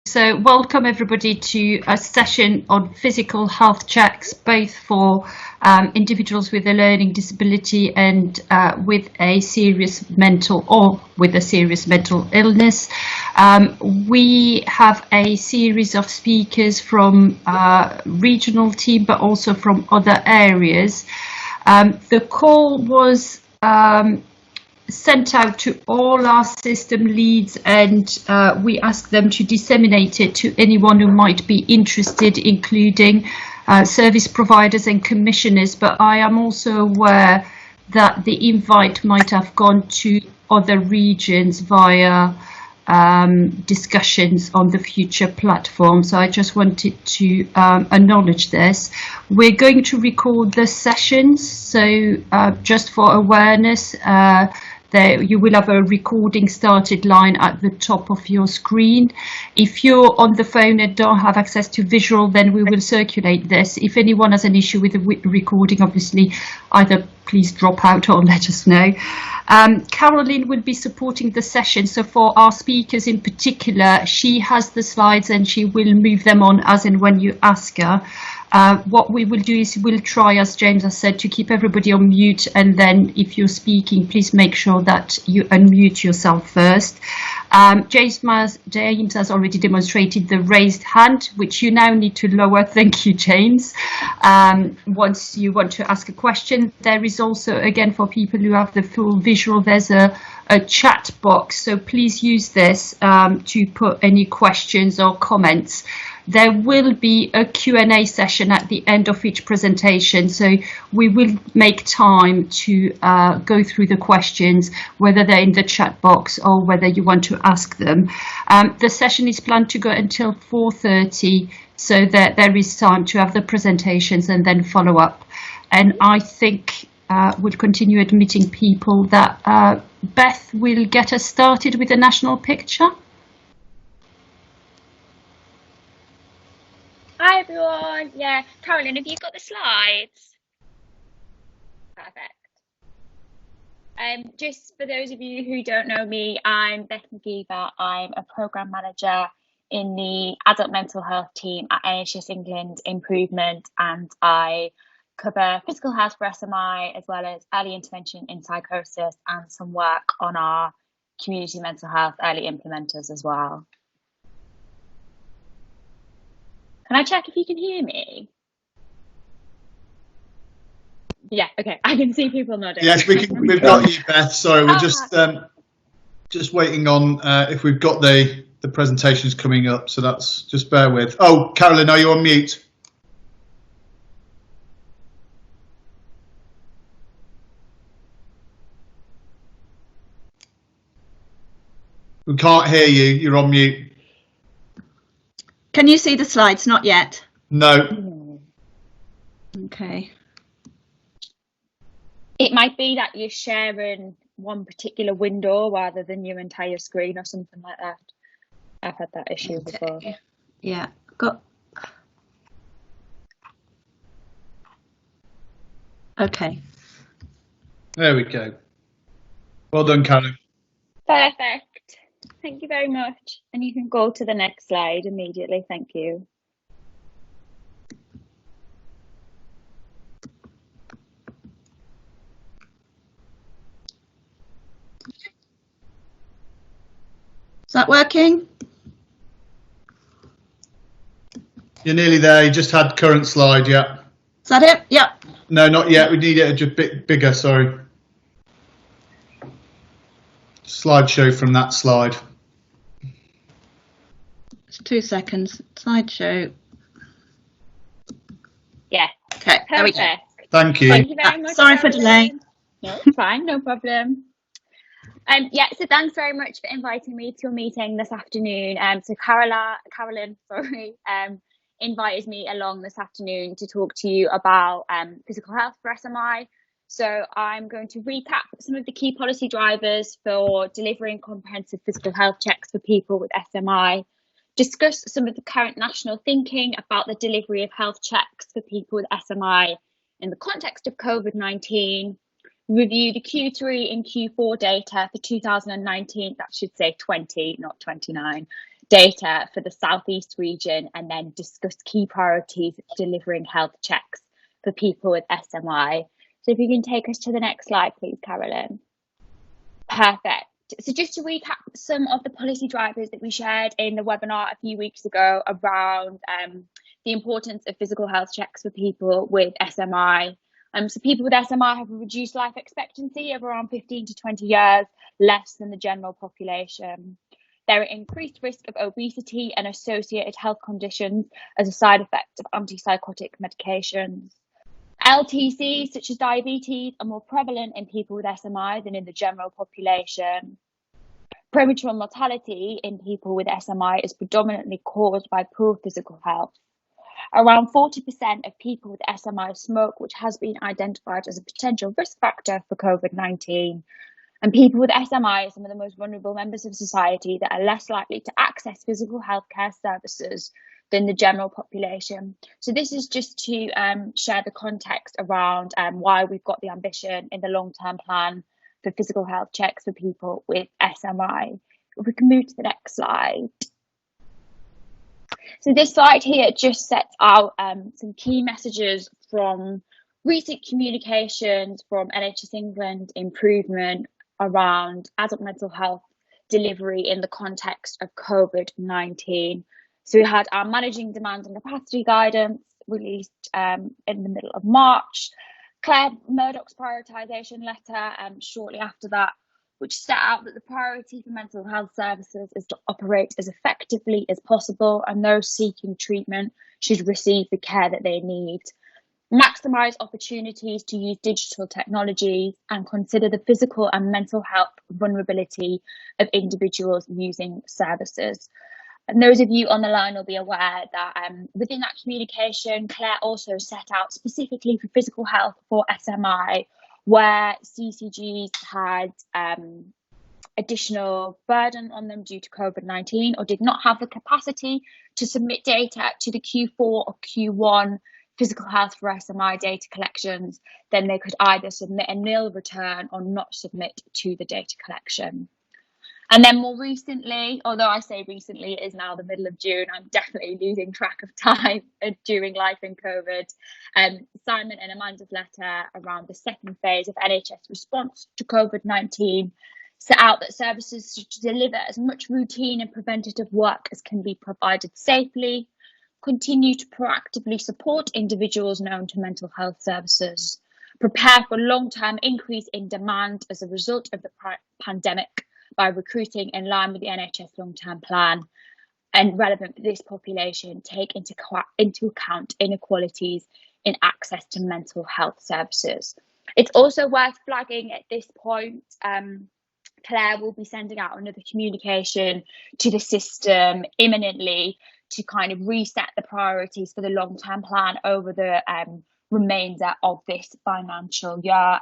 So welcome everybody to a session on physical health checks, both for individuals with a learning disability and with a serious mental illness. We have a series of speakers from regional team, but also from other areas. The call was sent out to all our system leads, and we asked them to disseminate it to anyone who might be interested, including service providers and commissioners. But I am also aware that the invite might have gone to other regions via discussions on the future platform. So I just wanted to acknowledge this. We're going to record the sessions, so just for awareness, there you will have a recording started line at the top of your screen. If you're on the phone and don't have access to visual, then we will circulate this. If anyone has an issue with the recording, obviously either please drop out or let us know. Caroline will be supporting the session, so for our speakers in particular, she has the slides and she will move them on as and when you ask her. What we will do is we'll try, as James has said, to keep everybody on mute, and then if you're speaking, please make sure that you unmute yourself first. James has already demonstrated the raised hand, which you now need to lower. Thank you, James. Once you want to ask a question, there is also, again, for people who have the full visual, there's a chat box, so please use this to put any questions or comments. There will be a Q&A session at the end of each presentation, so we will make time to go through the questions, whether they're in the chat box or whether you want to ask them. The session is planned to go until 4:30, so that there is time to have the presentations and then follow up. And I think we'll continue admitting people. That Beth will get us started with the national picture. Hi everyone. Yeah, Carolyn, have you got the slides? Perfect. Just for those of you who don't know me, I'm Beth McGeever. I'm a programme manager in the adult mental health team at NHS England Improvement, and I cover physical health for SMI as well as early intervention in psychosis and some work on our community mental health early implementers as well. Can I check if you can hear me? Yeah, okay, I can see people nodding. Yes, we've got you, Beth. Sorry, we're just waiting on if we've got the presentations coming up, so that's, just bear with. Oh, Carolyn, are you on mute? We can't hear you, you're on mute. Can you see the slides? Not yet. No. Okay. It might be that you're sharing one particular window rather than your entire screen or something like that. I've had that issue before. Yeah. Got. Okay. There we go. Well done, Carolyn. Perfect. Thank you very much. And you can go to the next slide immediately. Thank you. Is that working? You're nearly there. You just had current slide, yeah. Is that it? Yeah. No, not yet. We need it just a bit bigger, sorry. Slideshow from that slide. It's 2 seconds. Slideshow. Yeah. Okay. There we go. Thank you. Thank you very much. Sorry for delay. No, fine, no problem. Yeah, so thanks very much for inviting me to your meeting this afternoon. So Carolyn, invited me along this afternoon to talk to you about physical health for SMI. So I'm going to recap some of the key policy drivers for delivering comprehensive physical health checks for people with SMI, discuss some of the current national thinking about the delivery of health checks for people with SMI in the context of COVID-19, review the Q3 and Q4 data for 2019, that should say 20, not 29, data for the Southeast region, and then discuss key priorities delivering health checks for people with SMI. So if you can take us to the next slide, please, Carolyn. Perfect. So just to recap some of the policy drivers that we shared in the webinar a few weeks ago around the importance of physical health checks for people with SMI. So people with SMI have a reduced life expectancy of around 15 to 20 years, less than the general population. There are increased risk of obesity and associated health conditions as a side effect of antipsychotic medications. LTCs, such as diabetes, are more prevalent in people with SMI than in the general population. Premature mortality in people with SMI is predominantly caused by poor physical health. Around 40% of people with SMI smoke, which has been identified as a potential risk factor for COVID-19. And people with SMI are some of the most vulnerable members of society that are less likely to access physical healthcare services than the general population. So this is just to share the context around why we've got the ambition in the long-term plan for physical health checks for people with SMI. If we can move to the next slide. So this slide here just sets out some key messages from recent communications from NHS England improvement around adult mental health delivery in the context of COVID-19. So we had our managing demand and capacity guidance released in the middle of March. Claire Murdoch's prioritisation letter shortly after that, which set out that the priority for mental health services is to operate as effectively as possible, and those seeking treatment should receive the care that they need. Maximise opportunities to use digital technologies and consider the physical and mental health vulnerability of individuals using services. And those of you on the line will be aware that within that communication, Claire also set out specifically for physical health for SMI, where CCGs had additional burden on them due to COVID-19 or did not have the capacity to submit data to the Q4 or Q1 physical health for SMI data collections, then they could either submit a nil return or not submit to the data collection. And then more recently, although I say recently, it is now the middle of June, I'm definitely losing track of time during life in COVID. Simon and Amanda's letter around the second phase of NHS response to COVID-19 set out that services should deliver as much routine and preventative work as can be provided safely, continue to proactively support individuals known to mental health services, prepare for long-term increase in demand as a result of the pandemic by recruiting in line with the NHS long-term plan, and relevant for this population, take into account inequalities in access to mental health services. It's also worth flagging at this point, Claire will be sending out another communication to the system imminently to kind of reset the priorities for the long-term plan over the remainder of this financial year.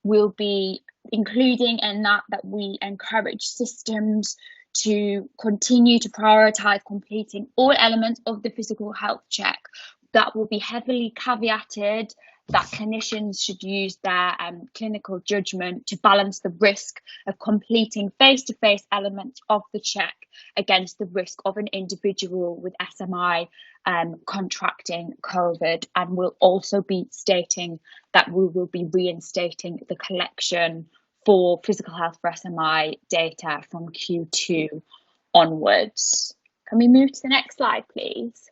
We'll be including in that we encourage systems to continue to prioritise completing all elements of the physical health check. That will be heavily caveated that clinicians should use their clinical judgment to balance the risk of completing face-to-face elements of the check against the risk of an individual with SMI contracting COVID. And we'll also be stating that we will be reinstating the collection for physical health for SMI data from Q2 onwards. Can we move to the next slide, please?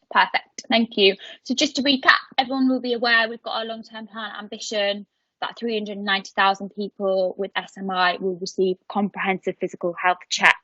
Perfect, thank you. So just to recap, everyone will be aware we've got our long-term plan ambition that 390,000 people with SMI will receive comprehensive physical health check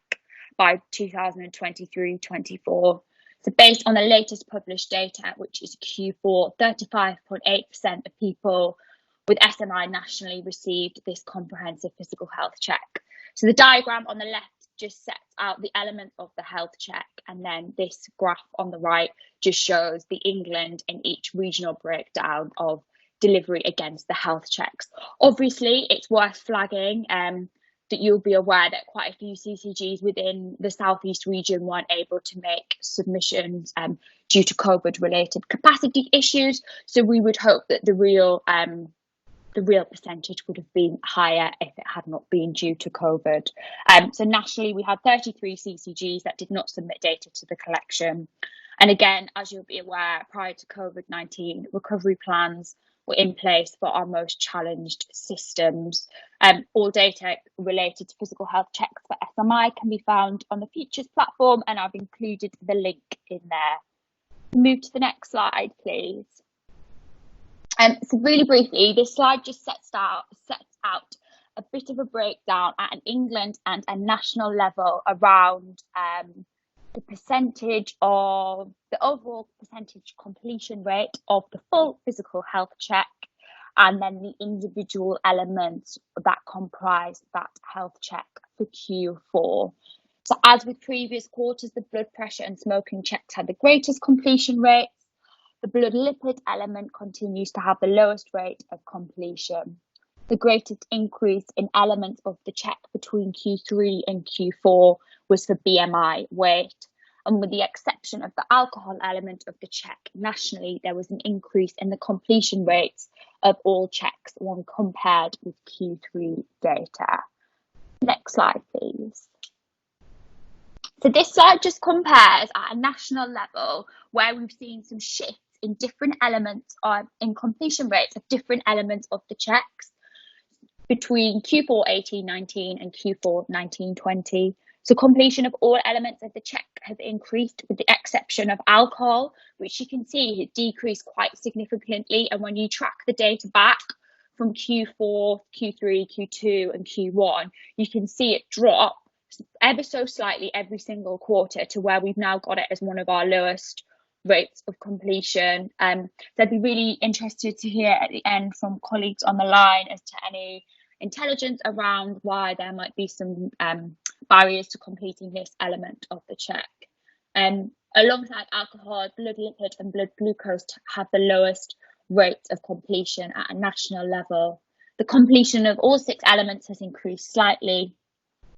by 2023-24. So based on the latest published data, which is Q4, 35.8% of people with SMI nationally received this comprehensive physical health check. So the diagram on the left just sets out the elements of the health check, and then this graph on the right just shows the England and each regional breakdown of delivery against the health checks. Obviously, it's worth flagging that you'll be aware that quite a few CCGs within the Southeast region weren't able to make submissions due to COVID-related capacity issues. So we would hope that the real the real percentage would have been higher if it had not been due to COVID. So nationally, we had 33 CCGs that did not submit data to the collection. And again, as you'll be aware, prior to COVID-19, recovery plans were in place for our most challenged systems. All data related to physical health checks for SMI can be found on the Features platform, and I've included the link in there. Move to the next slide, please. So really briefly, this slide just sets out a bit of a breakdown at an England and a national level around the percentage of the overall percentage completion rate of the full physical health check, and then the individual elements that comprise that health check for Q4. So as with previous quarters, the blood pressure and smoking checks had the greatest completion rates. The blood lipid element continues to have the lowest rate of completion. The greatest increase in elements of the check between Q3 and Q4 was for BMI weight. And with the exception of the alcohol element of the check, nationally, there was an increase in the completion rates of all checks when compared with Q3 data. Next slide, please. So this slide just compares at a national level where we've seen some shifts in different elements in completion rates of different elements of the checks between Q4 18-19 and Q4 19-20. So completion of all elements of the check have increased with the exception of alcohol, which you can see has decreased quite significantly. And when you track the data back from Q4, Q3, Q2 and Q1, you can see it drop ever so slightly every single quarter to where we've now got it as one of our lowest rates of completion. So I'd be really interested to hear at the end from colleagues on the line as to any intelligence around why there might be some barriers to completing this element of the check. Alongside alcohol, blood lipid and blood glucose have the lowest rates of completion at a national level. The completion of all 6 elements has increased slightly.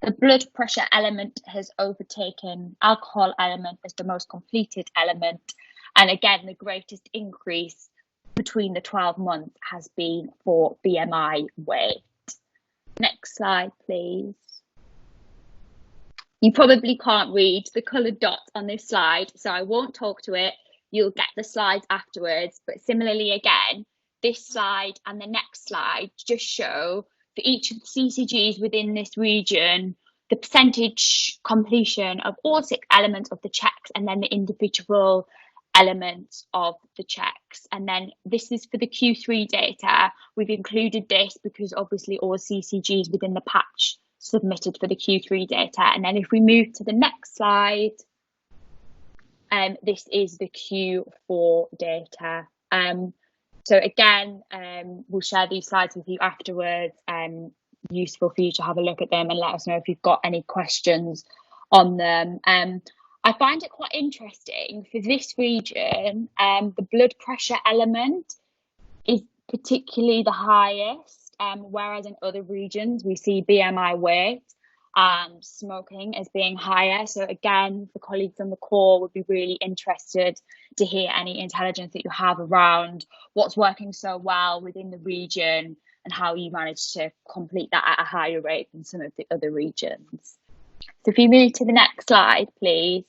The blood pressure element has overtaken alcohol element as the most completed element. And again, the greatest increase between the 12 months has been for BMI weight. Next slide, please. You probably can't read the coloured dots on this slide, so I won't talk to it. You'll get the slides afterwards. But similarly, again, this slide and the next slide just show for each of the CCGs within this region, the percentage completion of all 6 elements of the checks and then the individual elements of the checks. And then this is for the Q3 data. We've included this because obviously all CCGs within the patch submitted for the Q3 data. And then if we move to the next slide, this is the Q4 data. So again, we'll share these slides with you afterwards. Useful for you to have a look at them and let us know if you've got any questions on them. I find it quite interesting for this region, the blood pressure element is particularly the highest, whereas in other regions we see BMI weight and smoking as being higher. So again, for colleagues on the call, would be really interested to hear any intelligence that you have around what's working so well within the region and how you managed to complete that at a higher rate than some of the other regions. So if you move to the next slide, please.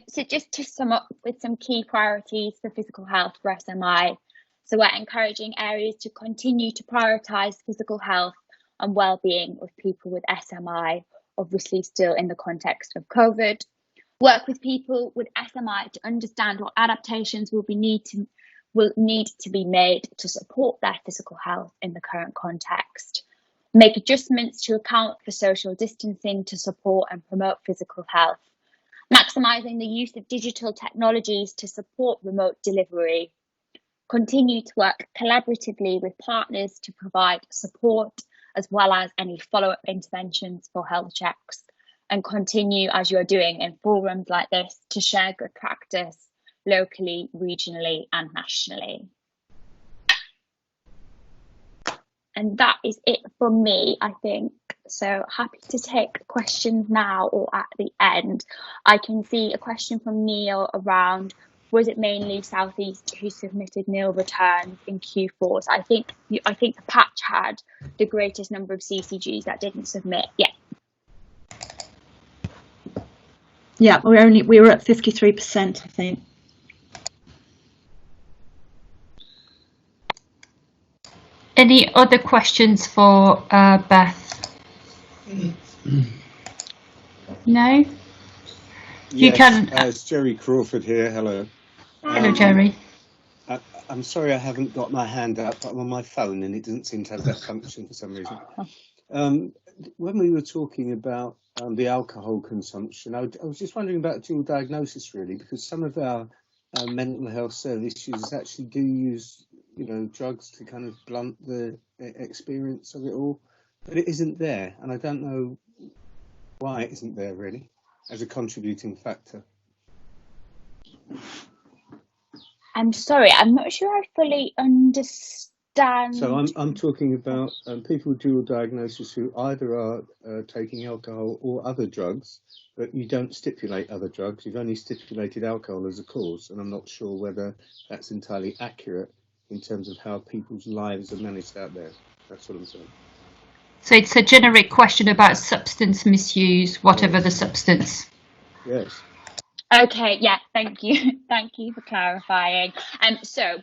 So just to sum up with some key priorities for physical health for SMI. So we're encouraging areas to continue to prioritise physical health and well-being of people with SMI, obviously still in the context of COVID. Work with people with SMI to understand what adaptations will need to be made to support their physical health in the current context. Make adjustments to account for social distancing to support and promote physical health. Maximising the use of digital technologies to support remote delivery. Continue to work collaboratively with partners to provide support as well as any follow-up interventions for health checks, and continue as you're doing in forums like this to share good practice locally, regionally and nationally. And that is it from me, I think. So happy to take questions now or at the end. I can see a question from Neil around was it mainly Southeast who submitted nil returns in Q4? So I think the patch had the greatest number of CCGs that didn't submit. Yeah. Yeah, we were at 53%, I think. Any other questions for Beth? No? You Yes, can. it's Jerry Crawford here. Hello. Hello, Jerry. I'm sorry I haven't got my hand up. I'm on my phone and it doesn't seem to have that function for some reason. When we were talking about the alcohol consumption, I was just wondering about dual diagnosis, really, because some of our mental health service users actually do use, drugs to kind of blunt the experience of it all, but it isn't there, and I don't know why it isn't there, really, as a contributing factor. I'm sorry, I'm not sure I fully understand. So I'm talking about people with dual diagnosis who either are taking alcohol or other drugs, but you don't stipulate other drugs. You've only stipulated alcohol as a cause, and I'm not sure whether that's entirely accurate in terms of how people's lives are managed out there. That's what I'm saying. So it's a generic question about substance misuse, whatever the substance. Yes. Okay, yeah, thank you. Thank you for clarifying. So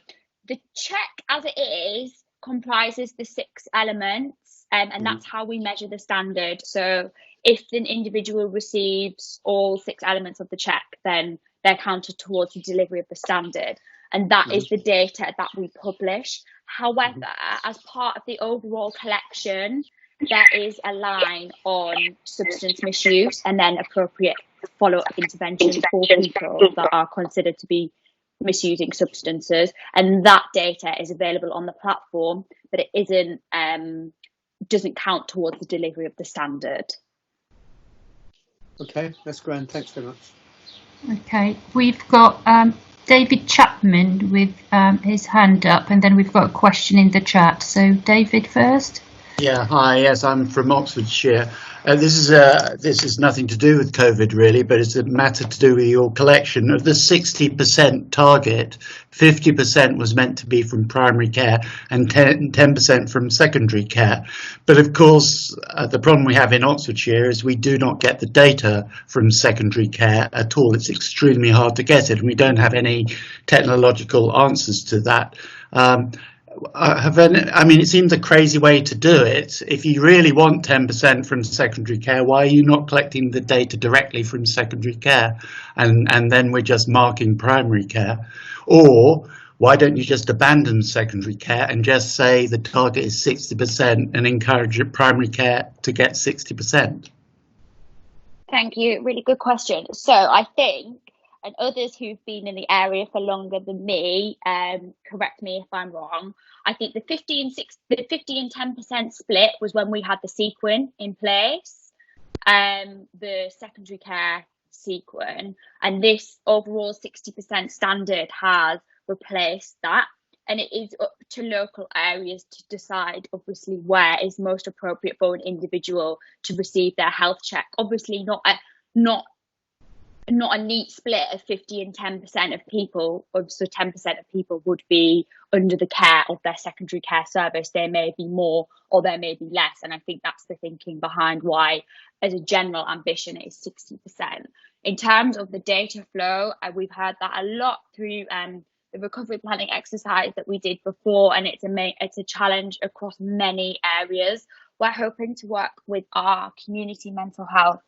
the check as it is comprises the 6 elements, and that's how we measure the standard. So if an individual receives all 6 elements of the check, then they're counted towards the delivery of the standard. And that is the data that we publish. However, as part of the overall collection, there is a line on substance misuse and then appropriate follow-up intervention for people that are considered to be misusing substances, and that data is available on the platform, but it isn't doesn't count towards the delivery of the standard. Okay, that's grand. Thanks very much. Okay, we've got David Chapman with his hand up, and then we've got a question in the chat. So David first. Yeah, hi. Yes, I'm from Oxfordshire. This is nothing to do with COVID really, but it's a matter to do with your collection. Of the 60% target, 50% was meant to be from primary care and 10% from secondary care. But of course, the problem we have in Oxfordshire is we do not get the data from secondary care at all. It's extremely hard to get it, and we don't have any technological answers to that. It seems a crazy way to do it. If you really want 10% from secondary care, why are you not collecting the data directly from secondary care and then we're just marking primary care? Or why don't you just abandon secondary care and just say the target is 60% and encourage primary care to get 60%? Thank you. Really good question. So I think, and others who've been in the area for longer than me, correct me if I'm wrong, I think the 50 and 10% split was when we had the sequin in place, the secondary care sequin, and this overall 60% standard has replaced that. And it is up to local areas to decide, obviously, where is most appropriate for an individual to receive their health check. Obviously, not a neat split of 50 and 10% of people, so 10% of people would be under the care of their secondary care service. There may be more or there may be less, and I think that's the thinking behind why, as a general ambition, it is 60%. In terms of the data flow, we've heard that a lot through the recovery planning exercise that we did before, and it's a challenge across many areas. We're hoping to work with our community mental health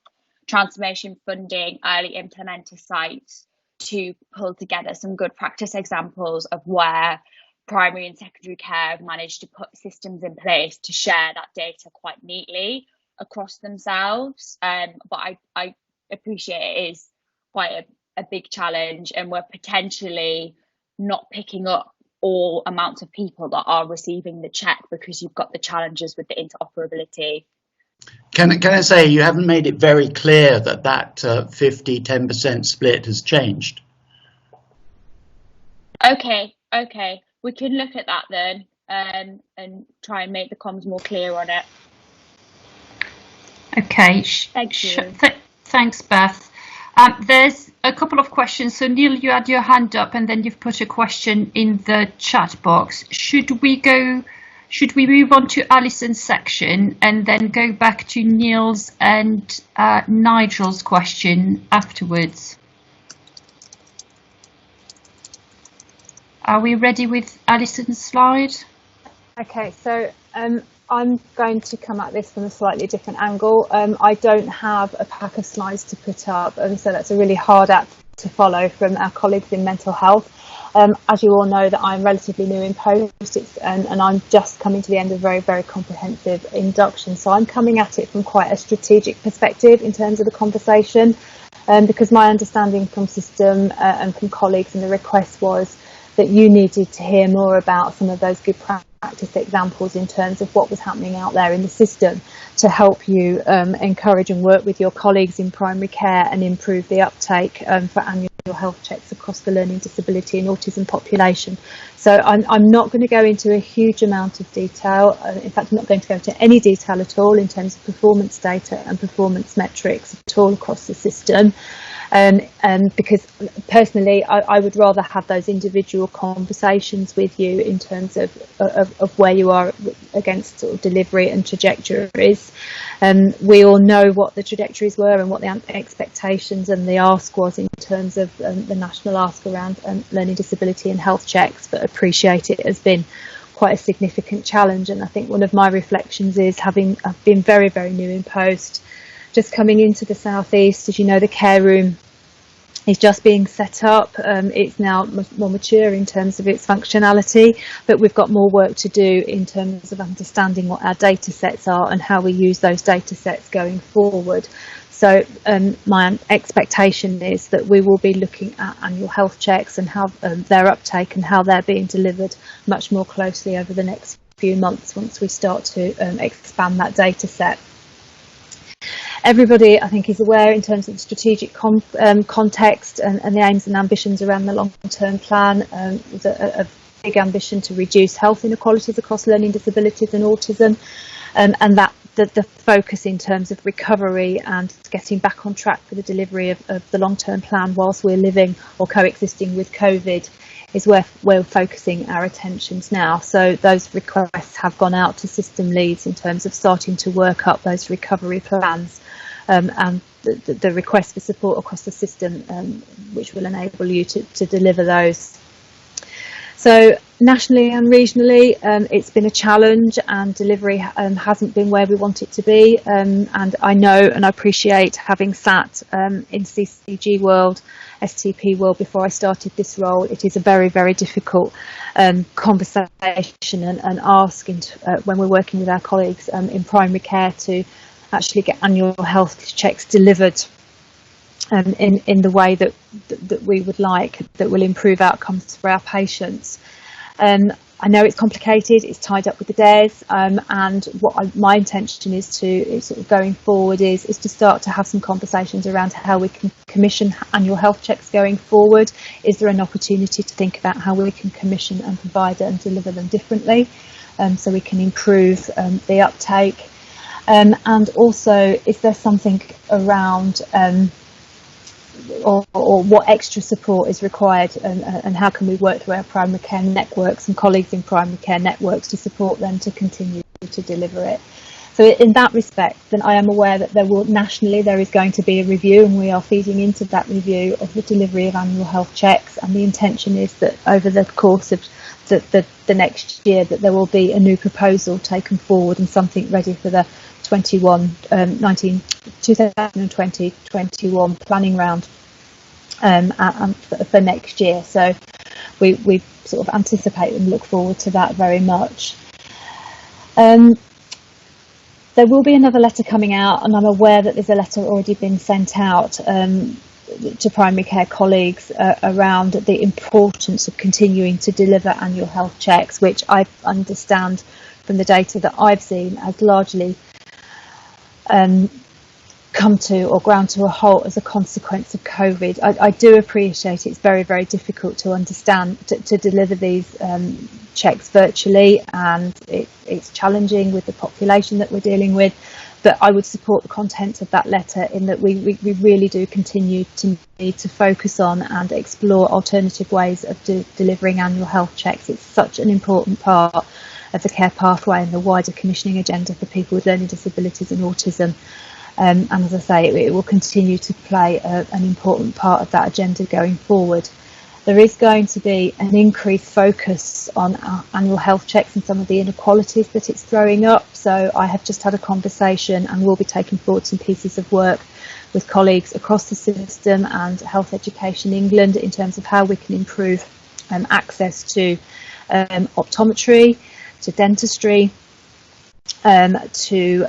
transformation funding early implementer sites to pull together some good practice examples of where primary and secondary care have managed to put systems in place to share that data quite neatly across themselves. But I appreciate it is quite a big challenge, and we're potentially not picking up all amounts of people that are receiving the check because you've got the challenges with the interoperability. Can I say you haven't made it very clear that 50-10% split has changed? Okay, we can look at that then, and try and make the comms more clear on it. Okay. Thank you. Thanks, Beth. There's a couple of questions. So Neil, you had your hand up and then you've put a question in the chat box. Should we move on to Alison's section and then go back to Neil's and Nigel's question afterwards? Are we ready with Alison's slide? Okay, so I'm going to come at this from a slightly different angle. I don't have a pack of slides to put up, so that's a really hard act to follow from our colleagues in mental health. As you all know, that I'm relatively new in post, and I'm just coming to the end of a very, very comprehensive induction. So I'm coming at it from quite a strategic perspective in terms of the conversation, because my understanding from system and from colleagues and the request was that you needed to hear more about some of those good practice examples in terms of what was happening out there in the system to help you encourage and work with your colleagues in primary care and improve the uptake for annual health checks across the learning disability and autism population. So I'm not going to go into a huge amount of detail. In fact, I'm not going to go into any detail at all in terms of performance data and performance metrics at all across the system. Because personally, I would rather have those individual conversations with you in terms of where you are against sort of delivery and trajectories. We all know what the trajectories were and what the expectations and the ask was in terms of the national ask around learning disability and health checks, but appreciate it has been quite a significant challenge. And I think one of my reflections is I've been very, very new in post, just coming into the southeast. As you know, the care room is just being set up. It's now more mature in terms of its functionality, but we've got more work to do in terms of understanding what our data sets are and how we use those data sets going forward. So my expectation is that we will be looking at annual health checks and how their uptake and how they're being delivered much more closely over the next few months once we start to expand that data set. Everybody, I think, is aware in terms of the strategic context and the aims and ambitions around the long-term plan. There's a big ambition to reduce health inequalities across learning disabilities and autism, and that the focus in terms of recovery and getting back on track for the delivery of the long-term plan whilst we're living or coexisting with COVID is where we're focusing our attentions now. So those requests have gone out to system leads in terms of starting to work up those recovery plans, and the request for support across the system, which will enable you to deliver those. So nationally and regionally, it's been a challenge, and delivery hasn't been where we want it to be. And I know and I appreciate, having sat in CCG world, STP world before I started this role, it is a very, very difficult conversation and ask when we're working with our colleagues in primary care to actually get annual health checks delivered in the way that we would like, that will improve outcomes for our patients. I know it's complicated, it's tied up with the DARES, and what my intention is sort of going forward is to start to have some conversations around how we can commission annual health checks going forward. Is there an opportunity to think about how we can commission and provide and deliver them differently, so we can improve the uptake? And also, is there something around or what extra support is required, and how can we work through our primary care networks and colleagues in primary care networks to support them to continue to deliver it? So in that respect, then I am aware that nationally there is going to be a review, and we are feeding into that review of the delivery of annual health checks, and the intention is that over the course of the next year that there will be a new proposal taken forward and something ready for the 2020-21 planning round for next year. So we sort of anticipate and look forward to that very much. There will be another letter coming out, and I'm aware that there's a letter already been sent out to primary care colleagues around the importance of continuing to deliver annual health checks, which I understand from the data that I've seen has largely come to or ground to a halt as a consequence of COVID. I do appreciate it's very, very difficult to understand, to deliver these checks virtually, and it's challenging with the population that we're dealing with. that I would support the content of that letter, in that we really do continue to need to focus on and explore alternative ways of delivering annual health checks. It's such an important part of the care pathway and the wider commissioning agenda for people with learning disabilities and autism. And as I say, it will continue to play an important part of that agenda going forward. There is going to be an increased focus on our annual health checks and some of the inequalities that it's throwing up. So I have just had a conversation and will be taking forward some pieces of work with colleagues across the system and Health Education England in terms of how we can improve access to optometry, to dentistry, to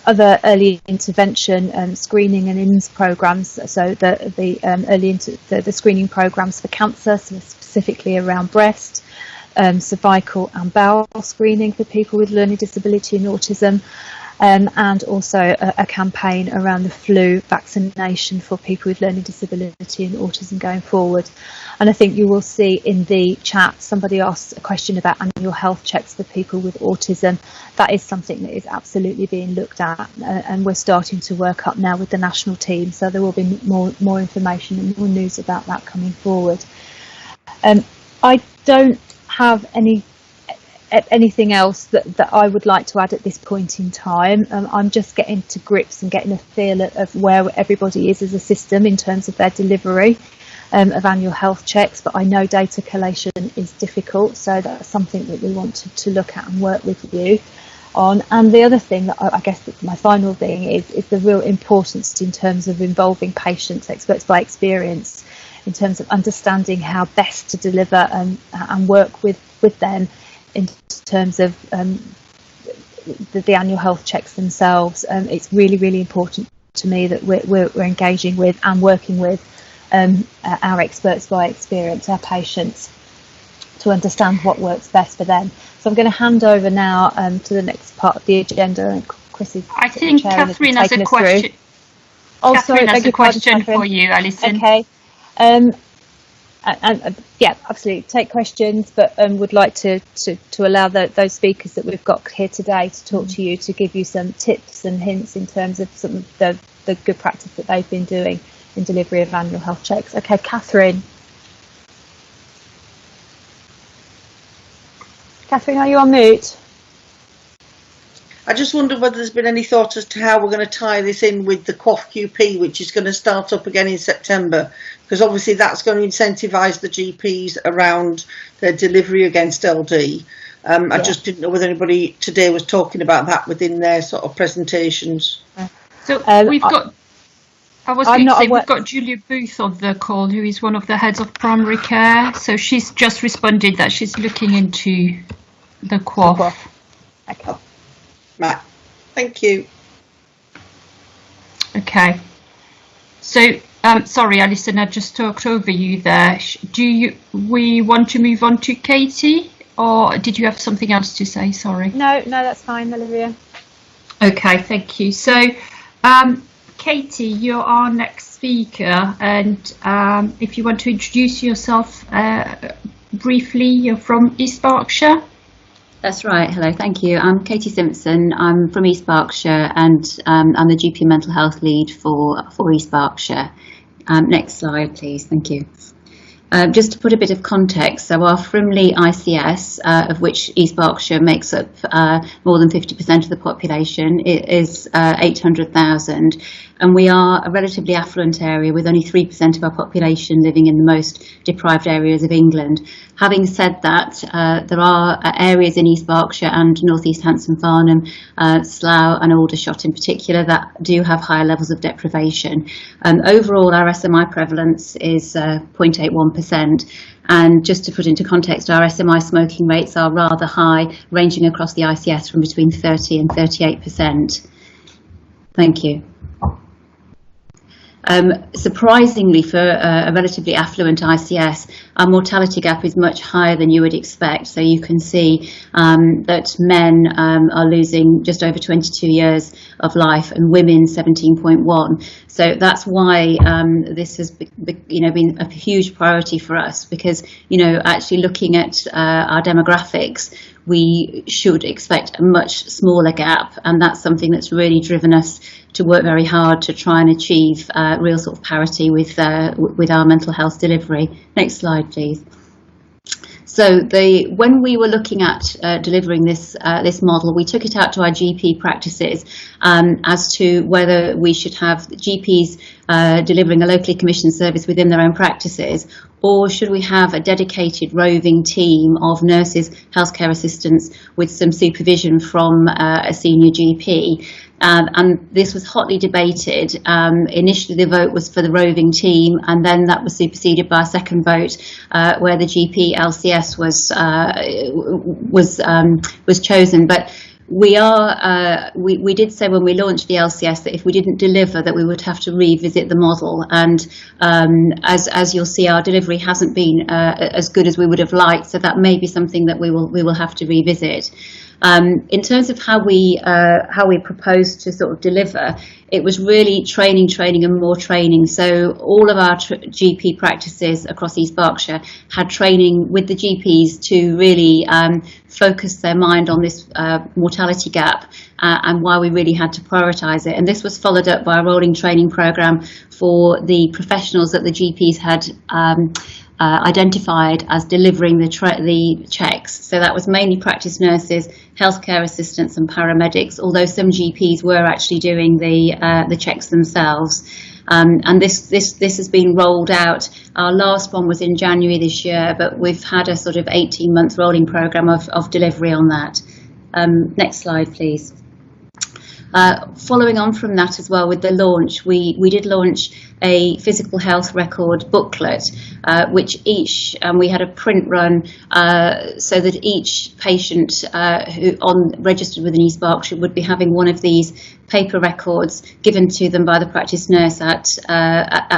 other early intervention screening and INS programs, so the screening programs for cancer, so specifically around breast, cervical and bowel screening for people with learning disability and autism, and also a campaign around the flu vaccination for people with learning disability and autism going forward. And I think you will see in the chat somebody asked a question about annual health checks for people with autism. That is something that is absolutely being looked at, and we're starting to work up now with the national team, so there will be more information and more news about that coming forward. I don't have anything else that I would like to add at this point in time. I'm just getting to grips and getting a feel of where everybody is as a system in terms of their delivery of annual health checks, but I know data collation is difficult, so that's something that we want to look at and work with you on. And the other thing that I guess that my final thing is the real importance in terms of involving patients, experts by experience, in terms of understanding how best to deliver and work with them in terms of the annual health checks themselves. It's really, really important to me that we're engaging with and working with our experts by experience, our patients, to understand what works best for them. So I'm going to hand over now to the next part of the agenda, and Chris is I think Catherine has a question. Oh, Catherine sorry, has a question for you, Alison. Okay. Yeah, absolutely. Take questions, but would like to allow those speakers that we've got here today to talk to you, to give you some tips and hints in terms of some of the good practice that they've been doing in delivery of annual health checks. Okay, Catherine. Catherine, are you on mute? I just wondered whether there's been any thought as to how we're going to tie this in with the QOF QP, which is going to start up again in September, because obviously that's going to incentivise the GPs around their delivery against LD. I just didn't know whether anybody today was talking about that within their sort of presentations. So we've got, I was going to say, we've got Julia Booth on the call, who is one of the heads of primary care. So she's just responded that she's looking into the QOF. Okay. Right. Thank you. Okay. So, sorry, Alison, I just talked over you there. We want to move on to Katie, or did you have something else to say? Sorry. No, that's fine, Olivia. Okay, thank you. So, Katie, you're our next speaker, and if you want to introduce yourself briefly, you're from East Berkshire. That's right. Hello, thank you. I'm Katie Simpson. I'm from East Berkshire, and I'm the GP mental health lead for East Berkshire. Next slide, please. Thank you. Just to put a bit of context, so our Frimley ICS, of which East Berkshire makes up more than 50% of the population, is 800,000, and we are a relatively affluent area with only 3% of our population living in the most deprived areas of England. Having said that, there are areas in East Berkshire and North East Hanson-Farnham, Slough and Aldershot in particular that do have higher levels of deprivation. Overall, our SMI prevalence is 0.81%. And just to put into context, our SMI smoking rates are rather high, ranging across the ICS from between 30 and 38%. Thank you. Surprisingly, for a relatively affluent ICS, our mortality gap is much higher than you would expect. So you can see that men are losing just over 22 years of life, and women 17.1. So that's why this has been a huge priority for us, because actually looking at our demographics, we should expect a much smaller gap, and that's something that's really driven us to work very hard to try and achieve real sort of parity with our mental health delivery. Next slide, please. So when we were looking at delivering this model, we took it out to our GP practices as to whether we should have GPs delivering a locally commissioned service within their own practices, or should we have a dedicated roving team of nurses, healthcare assistants with some supervision from a senior GP. And this was hotly debated. Initially, the vote was for the roving team, and then that was superseded by a second vote where the GP LCS was chosen. But we did say when we launched the LCS that if we didn't deliver, that we would have to revisit the model. And as you'll see, our delivery hasn't been as good as we would have liked. So that may be something that we will have to revisit. In terms of how we propose to sort of deliver, it was really training and more training. So all of our GP practices across East Berkshire had training with the GPs to really focus their mind on this mortality gap and why we really had to prioritise it. And this was followed up by a rolling training programme for the professionals that the GPs had identified as delivering the checks. So that was mainly practice nurses, healthcare assistants and paramedics, although some GPs were actually doing the checks themselves. And this has been rolled out. Our last one was in January this year, but we've had a sort of 18-month rolling programme of delivery on that. Next slide, please. Following on from that as well, with the launch, we did launch a physical health record booklet, which we had a print run so that each patient registered within East Berkshire would be having one of these paper records given to them by the practice nurse at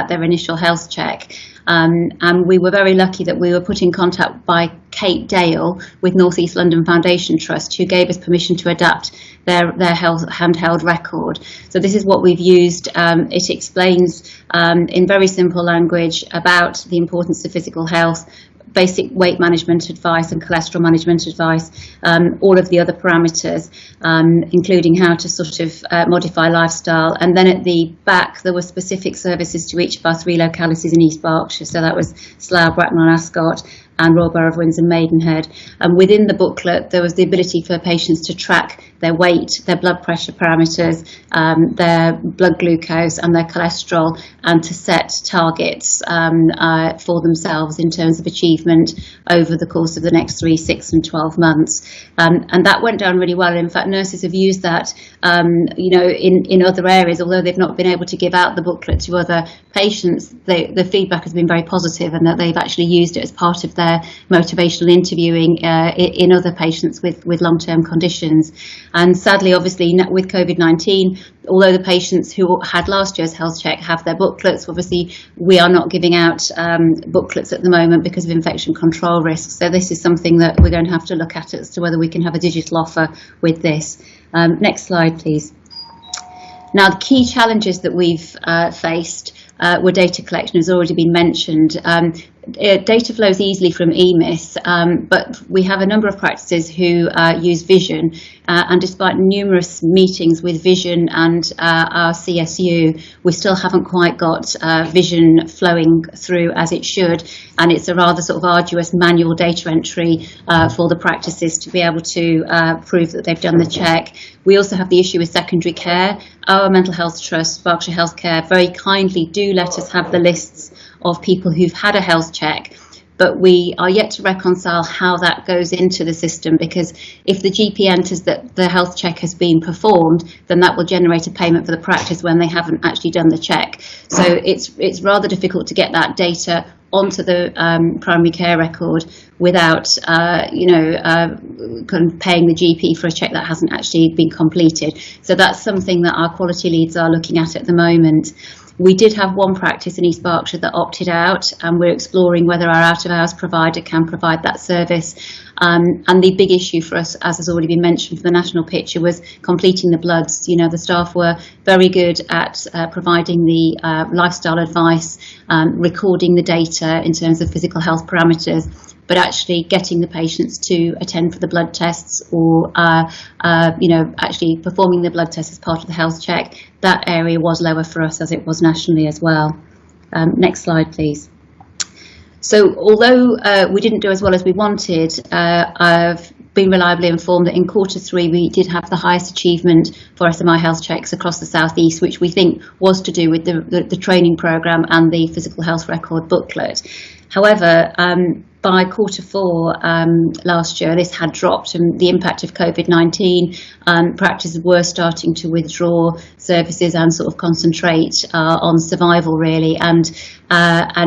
their initial health check. And we were very lucky that we were put in contact by Kate Dale with North East London Foundation Trust, who gave us permission to adapt their health handheld record. So this is what we've used. It explains in very simple language about the importance of physical health, basic weight management advice and cholesterol management advice, all of the other parameters, including how to sort of modify lifestyle. And then at the back, there were specific services to each of our 3 localities in East Berkshire. So that was Slough, Bracknell and Ascot, and Royal Borough of Windsor, Maidenhead. And within the booklet, there was the ability for patients to track their weight, their blood pressure parameters, their blood glucose and their cholesterol, and to set targets for themselves in terms of achievement over the course of the next 3, 6 and 12 months. And that went down really well. In fact, nurses have used that in other areas, although they've not been able to give out the booklet to other patients. The feedback has been very positive, and that they've actually used it as part of their motivational interviewing in other patients with long-term conditions. And sadly, obviously, with COVID-19, although the patients who had last year's health check have their booklets, obviously we are not giving out booklets at the moment because of infection control risks. So this is something that we're going to have to look at as to whether we can have a digital offer with this. Next slide, please. Now, the key challenges that we've faced were data collection, has already been mentioned. Data flows easily from EMIS, but we have a number of practices who use Vision, and despite numerous meetings with Vision and our CSU, we still haven't quite got Vision flowing through as it should, and it's a rather sort of arduous manual data entry for the practices to be able to prove that they've done the check. We also have the issue with secondary care. Our mental health trust, Berkshire Healthcare, very kindly do let us have the lists of people who've had a health check, but we are yet to reconcile how that goes into the system, because if the GP enters that the health check has been performed, then that will generate a payment for the practice when they haven't actually done the check. So it's rather difficult to get that data onto the primary care record without kind of paying the GP for a check that hasn't actually been completed. So that's something that our quality leads are looking at the moment. We did have one practice in East Berkshire that opted out, and we're exploring whether our out-of-hours provider can provide that service. And the big issue for us, as has already been mentioned for the national picture, was completing the bloods. You know, the staff were very good at providing the lifestyle advice, recording the data in terms of physical health parameters, but actually getting the patients to attend for the blood tests or, actually performing the blood tests as part of the health check, that area was lower for us as it was nationally as well. Next slide, please. So although we didn't do as well as we wanted, I've been reliably informed that in Q3 we did have the highest achievement for SMI health checks across the South East, which we think was to do with the training programme and the physical health record booklet. However, by Q4 last year, this had dropped, and the impact of COVID-19, practices were starting to withdraw services and sort of concentrate on survival, really, and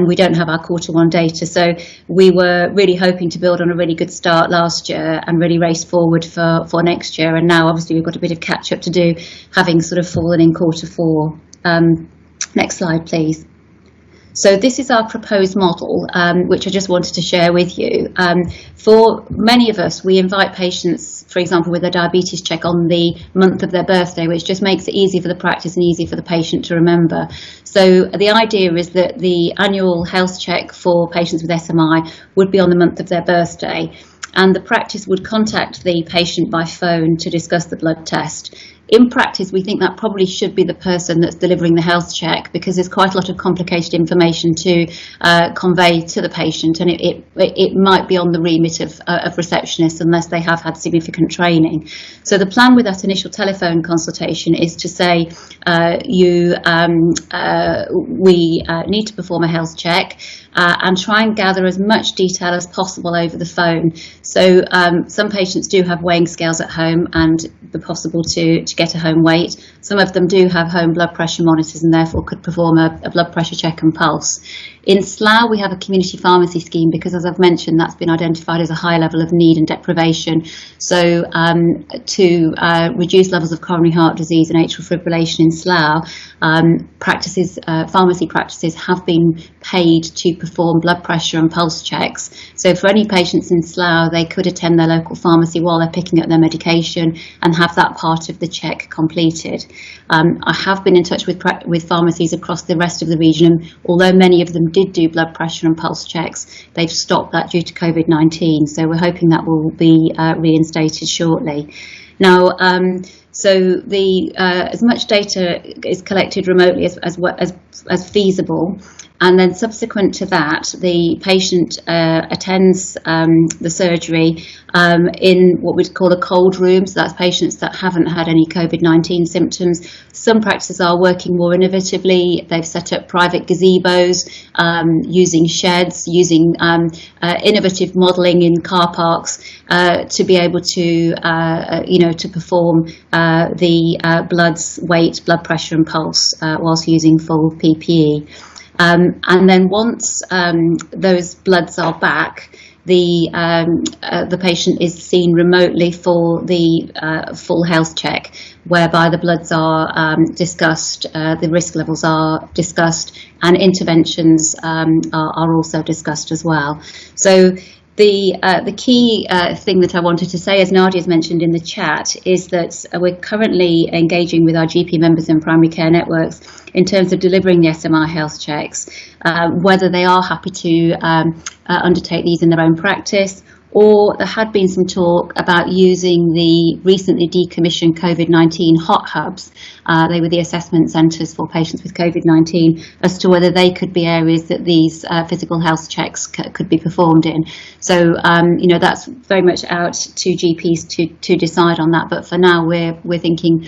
we don't have our Q1 data. So we were really hoping to build on a really good start last year and really race forward for next year. And now, obviously, we've got a bit of catch up to do, having sort of fallen in Q4. Next slide, please. So this is our proposed model, which I just wanted to share with you. For many of us, we invite patients, for example, with a diabetes check on the month of their birthday, which just makes it easy for the practice and easy for the patient to remember. So the idea is that the annual health check for patients with SMI would be on the month of their birthday, and the practice would contact the patient by phone to discuss the blood test. In practice, we think that probably should be the person that's delivering the health check, because there's quite a lot of complicated information to convey to the patient, and it might be on the remit of receptionists unless they have had significant training. So the plan with that initial telephone consultation is to say we need to perform a health check and try and gather as much detail as possible over the phone. So some patients do have weighing scales at home and the possible to get a home weight. Some of them do have home blood pressure monitors and therefore could perform a blood pressure check and pulse. In Slough, we have a community pharmacy scheme because, as I've mentioned, that's been identified as a high level of need and deprivation. So to reduce levels of coronary heart disease and atrial fibrillation in Slough, pharmacy practices have been paid to perform blood pressure and pulse checks. So for any patients in Slough, they could attend their local pharmacy while they're picking up their medication and have that part of the check completed. I have been in touch with pharmacies across the rest of the region. Although many of them did do blood pressure and pulse checks, they've stopped that due to COVID-19. So we're hoping that will be reinstated shortly. Now, so as much data is collected remotely as feasible, and then subsequent to that, the patient attends the surgery in what we'd call a cold room. So that's patients that haven't had any COVID-19 symptoms. Some practices are working more innovatively. They've set up private gazebos, using sheds, using innovative modelling in car parks to be able to, to perform the bloods, weight, blood pressure and pulse whilst using full PPE. And then once those bloods are back, the patient is seen remotely for the full health check, whereby the bloods are discussed, the risk levels are discussed, and interventions are also discussed as well. So the key thing that I wanted to say, as Nadia's mentioned in the chat, is that we're currently engaging with our GP members and primary care networks in terms of delivering the SMI health checks, whether they are happy to undertake these in their own practice, or there had been some talk about using the recently decommissioned COVID-19 hot hubs. They were the assessment centres for patients with COVID-19, as to whether they could be areas that these physical health checks could be performed in. So, that's very much out to GPs to decide on that. But for now, we're thinking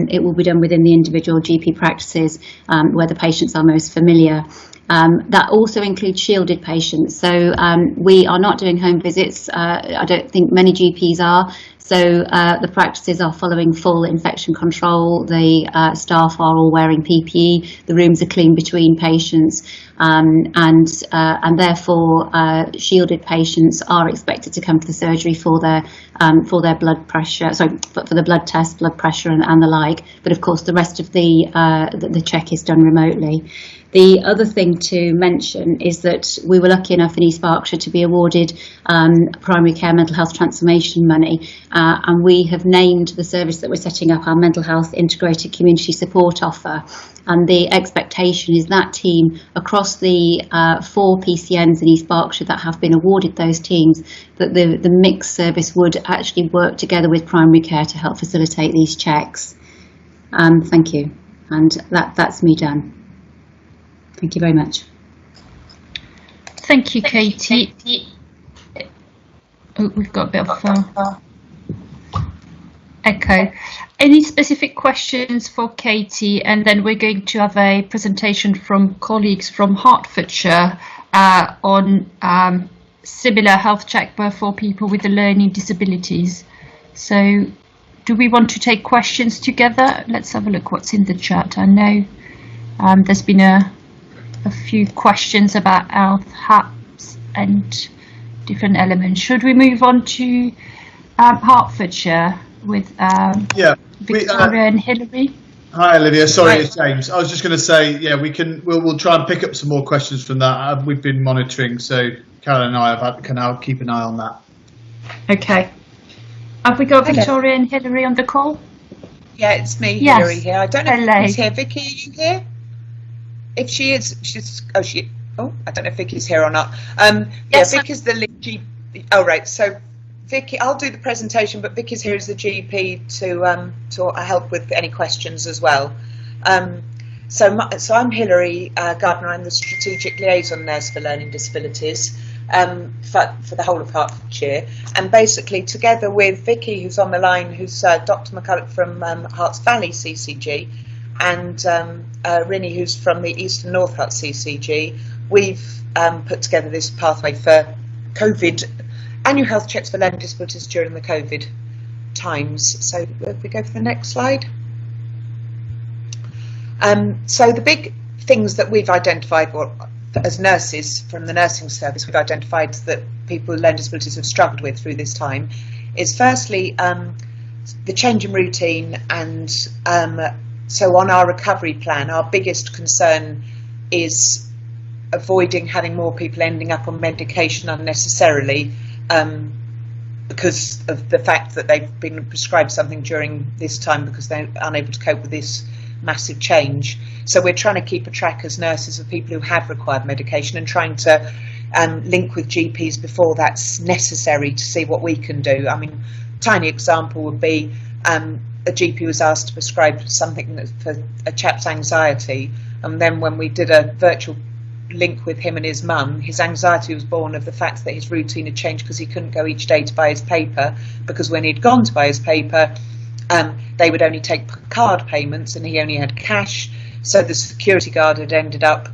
it will be done within the individual GP practices where the patients are most familiar. That also includes shielded patients. So we are not doing home visits. I don't think many GPs are. So the practices are following full infection control. The staff are all wearing PPE. The rooms are clean between patients, and therefore shielded patients are expected to come to the surgery for their blood pressure. Sorry, for the blood test, blood pressure, and the like. But of course, the rest of the check is done remotely. The other thing to mention is that we were lucky enough in East Berkshire to be awarded primary care mental health transformation money, and we have named the service that we're setting up our mental health integrated community support offer. And the expectation is that team across the 4 PCNs in East Berkshire that have been awarded those teams, that the mixed service would actually work together with primary care to help facilitate these checks. Thank you. And that's me done. Thank you very much. Thank you, Katie. Oh, we've got a bit of echo. Any specific questions for Katie? And then we're going to have a presentation from colleagues from Hertfordshire on similar health check but for people with learning disabilities. So do we want to take questions together? Let's have a look what's in the chat. I know there's been a few questions about health hacks and different elements. Should we move on to Hertfordshire with Victoria and Hilary? Hi Olivia, sorry it's James. I was just going to say, yeah, we'll try and pick up some more questions from that. We've been monitoring, so Carol and I can now keep an eye on that. Okay. Have we got Victoria and Hilary on the call? Yeah, it's me, Yes. Hilary here. I don't know Hello. if Vicky's here. Vicky, are you here? If she is, I don't know if Vicky's here or not. Yes, Vicky's the lead GP. Oh, right. So, Vicky, I'll do the presentation, but Vicky's here as the GP to help with any questions as well. So I'm Hilary Gardner. I'm the Strategic Liaison Nurse for Learning Disabilities for the whole of Hertfordshire. And basically, together with Vicky, who's on the line, who's Dr. McCulloch from Herts Valley CCG, and Rinny, who's from the East and North Herts CCG, we've put together this pathway for COVID, annual health checks for learning disabilities during the COVID times. So if we go for the next slide. So the big things that we've identified, as nurses from the nursing service, we've identified that people with learning disabilities have struggled with through this time, is firstly the change in routine. And so on our recovery plan, our biggest concern is avoiding having more people ending up on medication unnecessarily because of the fact that they've been prescribed something during this time because they're unable to cope with this massive change. So we're trying to keep a track as nurses of people who have required medication and trying to link with GPs before that's necessary to see what we can do. I mean, tiny example would be a GP was asked to prescribe something for a chap's anxiety, and then when we did a virtual link with him and his mum, his anxiety was born of the fact that his routine had changed because he couldn't go each day to buy his paper, because when he'd gone to buy his paper they would only take card payments and he only had cash, so the security guard had ended up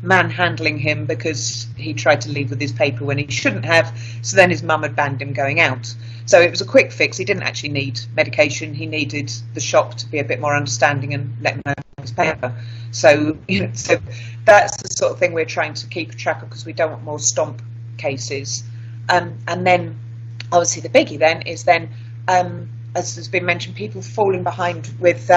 manhandling him because he tried to leave with his paper when he shouldn't have, so then his mum had banned him going out. So it was a quick fix. He didn't actually need medication, he needed the shop to be a bit more understanding and let him know his paper. So, so that's the sort of thing we're trying to keep track of because we don't want more stomp cases. And then obviously the biggie then is as has been mentioned, people falling behind with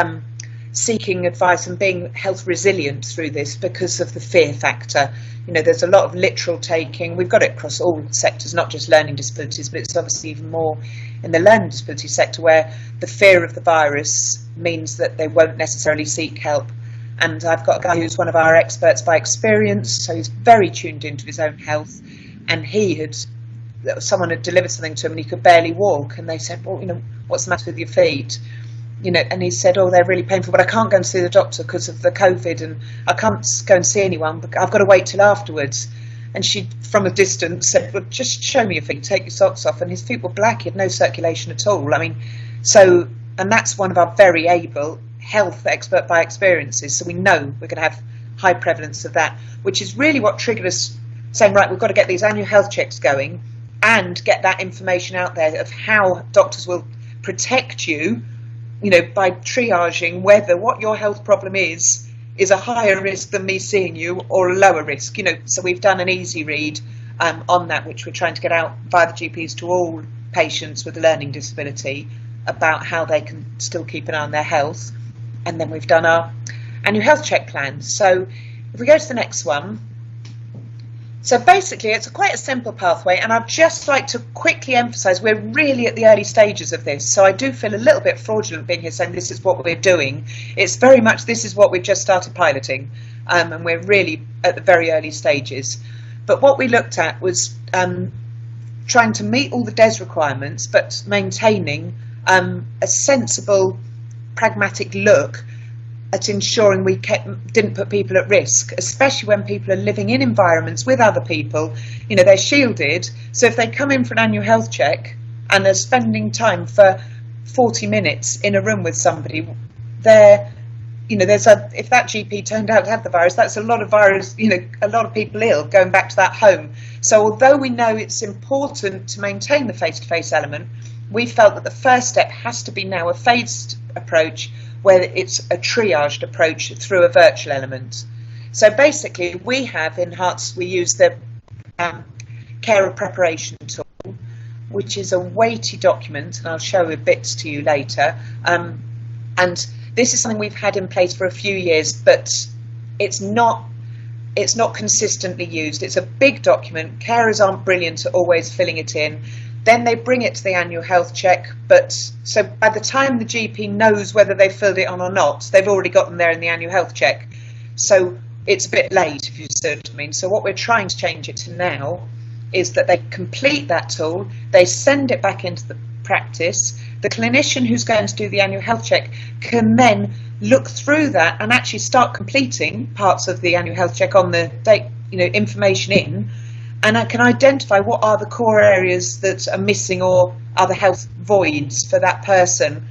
seeking advice and being health resilient through this because of the fear factor. There's a lot of literal taking. We've got it across all sectors, not just learning disabilities, but it's obviously even more in the learning disability sector where the fear of the virus means that they won't necessarily seek help. And I've got a guy who's one of our experts by experience, so he's very tuned into his own health, and someone had delivered something to him and he could barely walk, and they said, well, what's the matter with your feet? And he said, oh, they're really painful, but I can't go and see the doctor because of the COVID, and I can't go and see anyone, but I've got to wait till afterwards. And she, from a distance, said, well, just show me your feet, take your socks off. And his feet were black, he had no circulation at all. I mean, and that's one of our very able health expert by experiences, so we know we're going to have high prevalence of that, which is really what triggered us saying, right, we've got to get these annual health checks going and get that information out there of how doctors will protect you, by triaging whether what your health problem is a higher risk than me seeing you or a lower risk. So we've done an easy read on that, which we're trying to get out via the GPs to all patients with a learning disability about how they can still keep an eye on their health. And then we've done our annual health check plans. So If we go to the next one. So basically, it's quite a simple pathway, and I'd just like to quickly emphasise we're really at the early stages of this. So I do feel a little bit fraudulent being here saying this is what we're doing. It's very much this is what we've just started piloting, and we're really at the very early stages. But what we looked at was trying to meet all the DES requirements, but maintaining a sensible, pragmatic look at ensuring we didn't put people at risk, especially when people are living in environments with other people. You know, they're shielded, so if they come in for an annual health check and are spending time for 40 minutes in a room with somebody, they're, you know, if that GP turned out to have the virus, that's a lot of virus, you know, a lot of people ill going back to that home. So although we know it's important to maintain the face-to-face element, we felt that the first step has to be now a phased approach, where it's a triaged approach through a virtual element. So basically we have enhanced, we use the carer preparation tool, which is a weighty document, and I'll show a bit to you later. And this is something we've had in place for a few years, but it's not consistently used. It's a big document. Carers aren't brilliant at always filling it in. Then they bring it to the annual health check, but so by the time the GP knows whether they've filled it on or not, they've already got them there in the annual health check. So it's a bit late, if you see what I mean. So what we're trying to change it to now is that they complete that tool, they send it back into the practice. The clinician who's going to do the annual health check can then look through that and actually start completing parts of the annual health check on the date, you know, information in. And I can identify what are the core areas that are missing or are the health voids for that person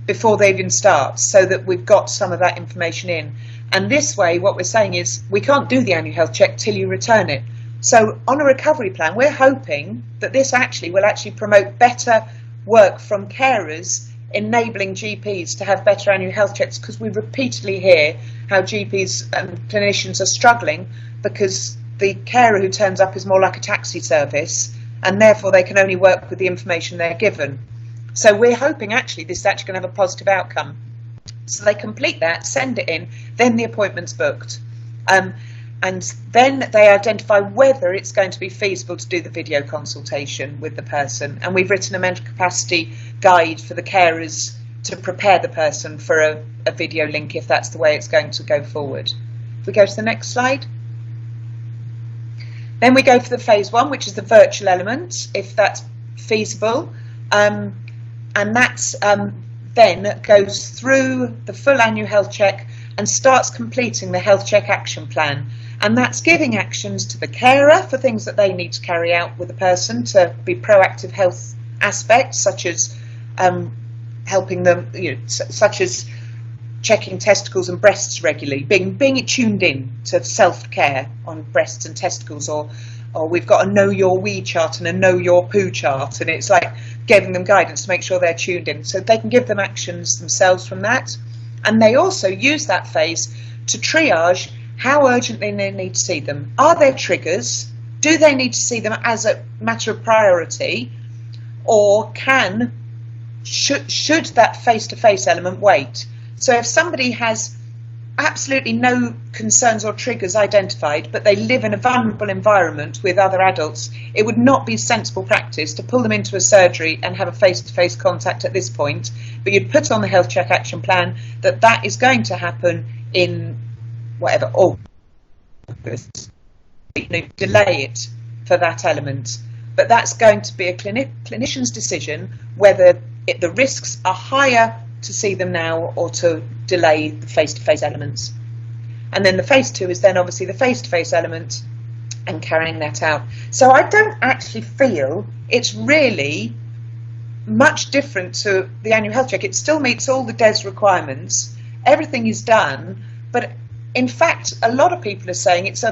before they even start, so that we've got some of that information in. And this way, what we're saying is we can't do the annual health check till you return it. So on a recovery plan, we're hoping that this will actually promote better work from carers, enabling GPs to have better annual health checks, because we repeatedly hear how GPs and clinicians are struggling because the carer who turns up is more like a taxi service, and therefore they can only work with the information they're given. So we're hoping actually this is actually going to have a positive outcome. So they complete that, send it in, then the appointment's booked. And then they identify whether it's going to be feasible to do the video consultation with the person. And we've written a mental capacity guide for the carers to prepare the person for a video link if that's the way it's going to go forward. If we go to the next slide. Then we go for the phase one, which is the virtual element, if that's feasible. And that's then goes through the full annual health check and starts completing the health check action plan. And that's giving actions to the carer for things that they need to carry out with the person to be proactive health aspects, such as helping them, you know, such as checking testicles and breasts regularly, being tuned in to self-care on breasts and testicles, or we've got a know your wee chart and a know your poo chart, and it's like giving them guidance to make sure they're tuned in, so they can give them actions themselves from that. And they also use that phase to triage how urgently they need to see them. Are there triggers? Do they need to see them as a matter of priority, or should that face-to-face element wait? So if somebody has absolutely no concerns or triggers identified, but they live in a vulnerable environment with other adults, it would not be sensible practice to pull them into a surgery and have a face-to-face contact at this point. But you'd put on the health check action plan that is going to happen in whatever August. Delay it for that element. But that's going to be a clinician's decision whether the risks are higher to see them now or to delay the face-to-face elements. And then the phase two is then obviously the face-to-face element and carrying that out. So I don't actually feel it's really much different to the annual health check. It still meets all the DES requirements. Everything is done, but in fact a lot of people are saying it's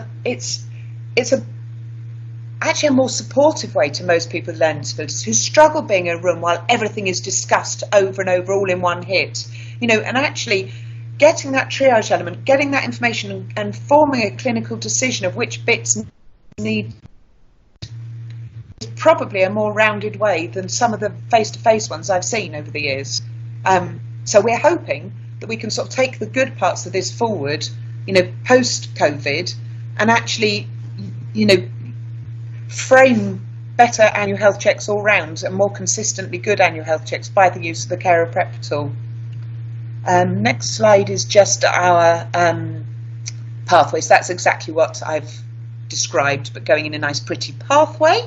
actually a more supportive way to most people with learning disabilities who struggle being in a room while everything is discussed over and over all in one hit. You know, and actually getting that triage element, getting that information and forming a clinical decision of which bits need is probably a more rounded way than some of the face-to-face ones I've seen over the years. So we're hoping that we can sort of take the good parts of this forward post-COVID, and actually, frame better annual health checks all round and more consistently good annual health checks by the use of the carer prep tool. Next slide is just our pathways. That's exactly what I've described, but going in a nice pretty pathway.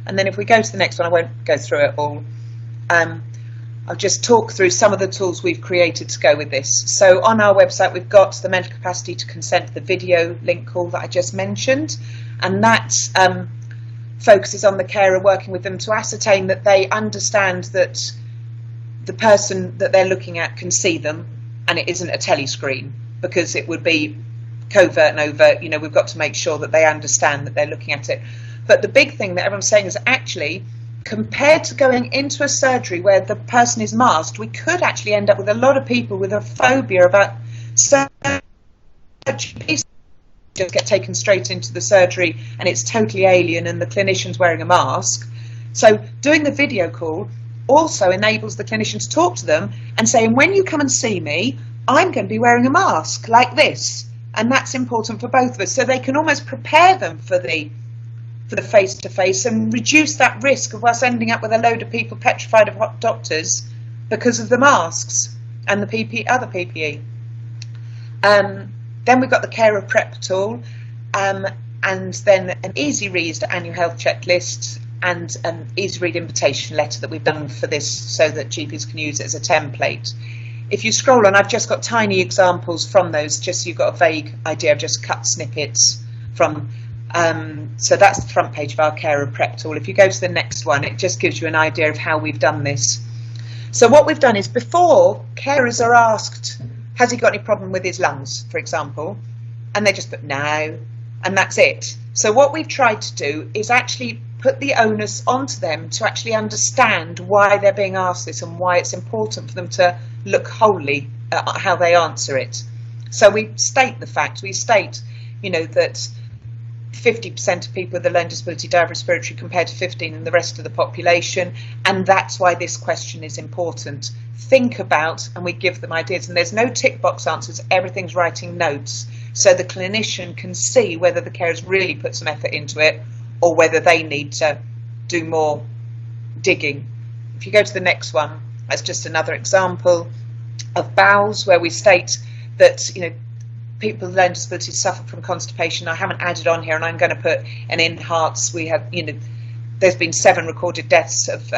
And then if we go to the next one, I won't go through it all. I'll just talk through some of the tools we've created to go with this. So on our website, we've got the mental capacity to consent, the video link call that I just mentioned, and that focuses on the carer working with them to ascertain that they understand that the person that they're looking at can see them, and it isn't a telescreen, because it would be covert and overt. We've got to make sure that they understand that they're looking at it. But the big thing that everyone's saying is actually, compared to going into a surgery where the person is masked, we could actually end up with a lot of people with a phobia about surgery. Just get taken straight into the surgery and it's totally alien and the clinician's wearing a mask. So doing the video call also enables the clinician to talk to them and saying, when you come and see me, I'm going to be wearing a mask like this. And that's important for both of us. So they can almost prepare them for the face-to-face and reduce that risk of us ending up with a load of people petrified of doctors because of the masks and the other PPE. Then we've got the carer prep tool, and then an easy read annual health checklist and an easy read invitation letter that we've done for this so that GPs can use it as a template. If you scroll on, I've just got tiny examples from those, just so you've got a vague idea. I've just cut snippets from. So that's the front page of our carer prep tool. If you go to the next one, it just gives you an idea of how we've done this. So what we've done is, before, carers are asked, has he got any problem with his lungs, for example? And they just put no, and that's it. So what we've tried to do is actually put the onus onto them to actually understand why they're being asked this and why it's important for them to look wholly at how they answer it. So we state the fact, that 50% of people with a learning disability die of respiratory compared to 15% in the rest of the population, and that's why this question is important. Think about, and we give them ideas, and there's no tick box answers, everything's writing notes, so the clinician can see whether the carers really put some effort into it or whether they need to do more digging. If you go to the next one, that's just another example of bowels, where we state that people with learning disabilities suffer from constipation. I haven't added on here, and I'm going to put an in hearts. We have, there's been 7 recorded deaths of,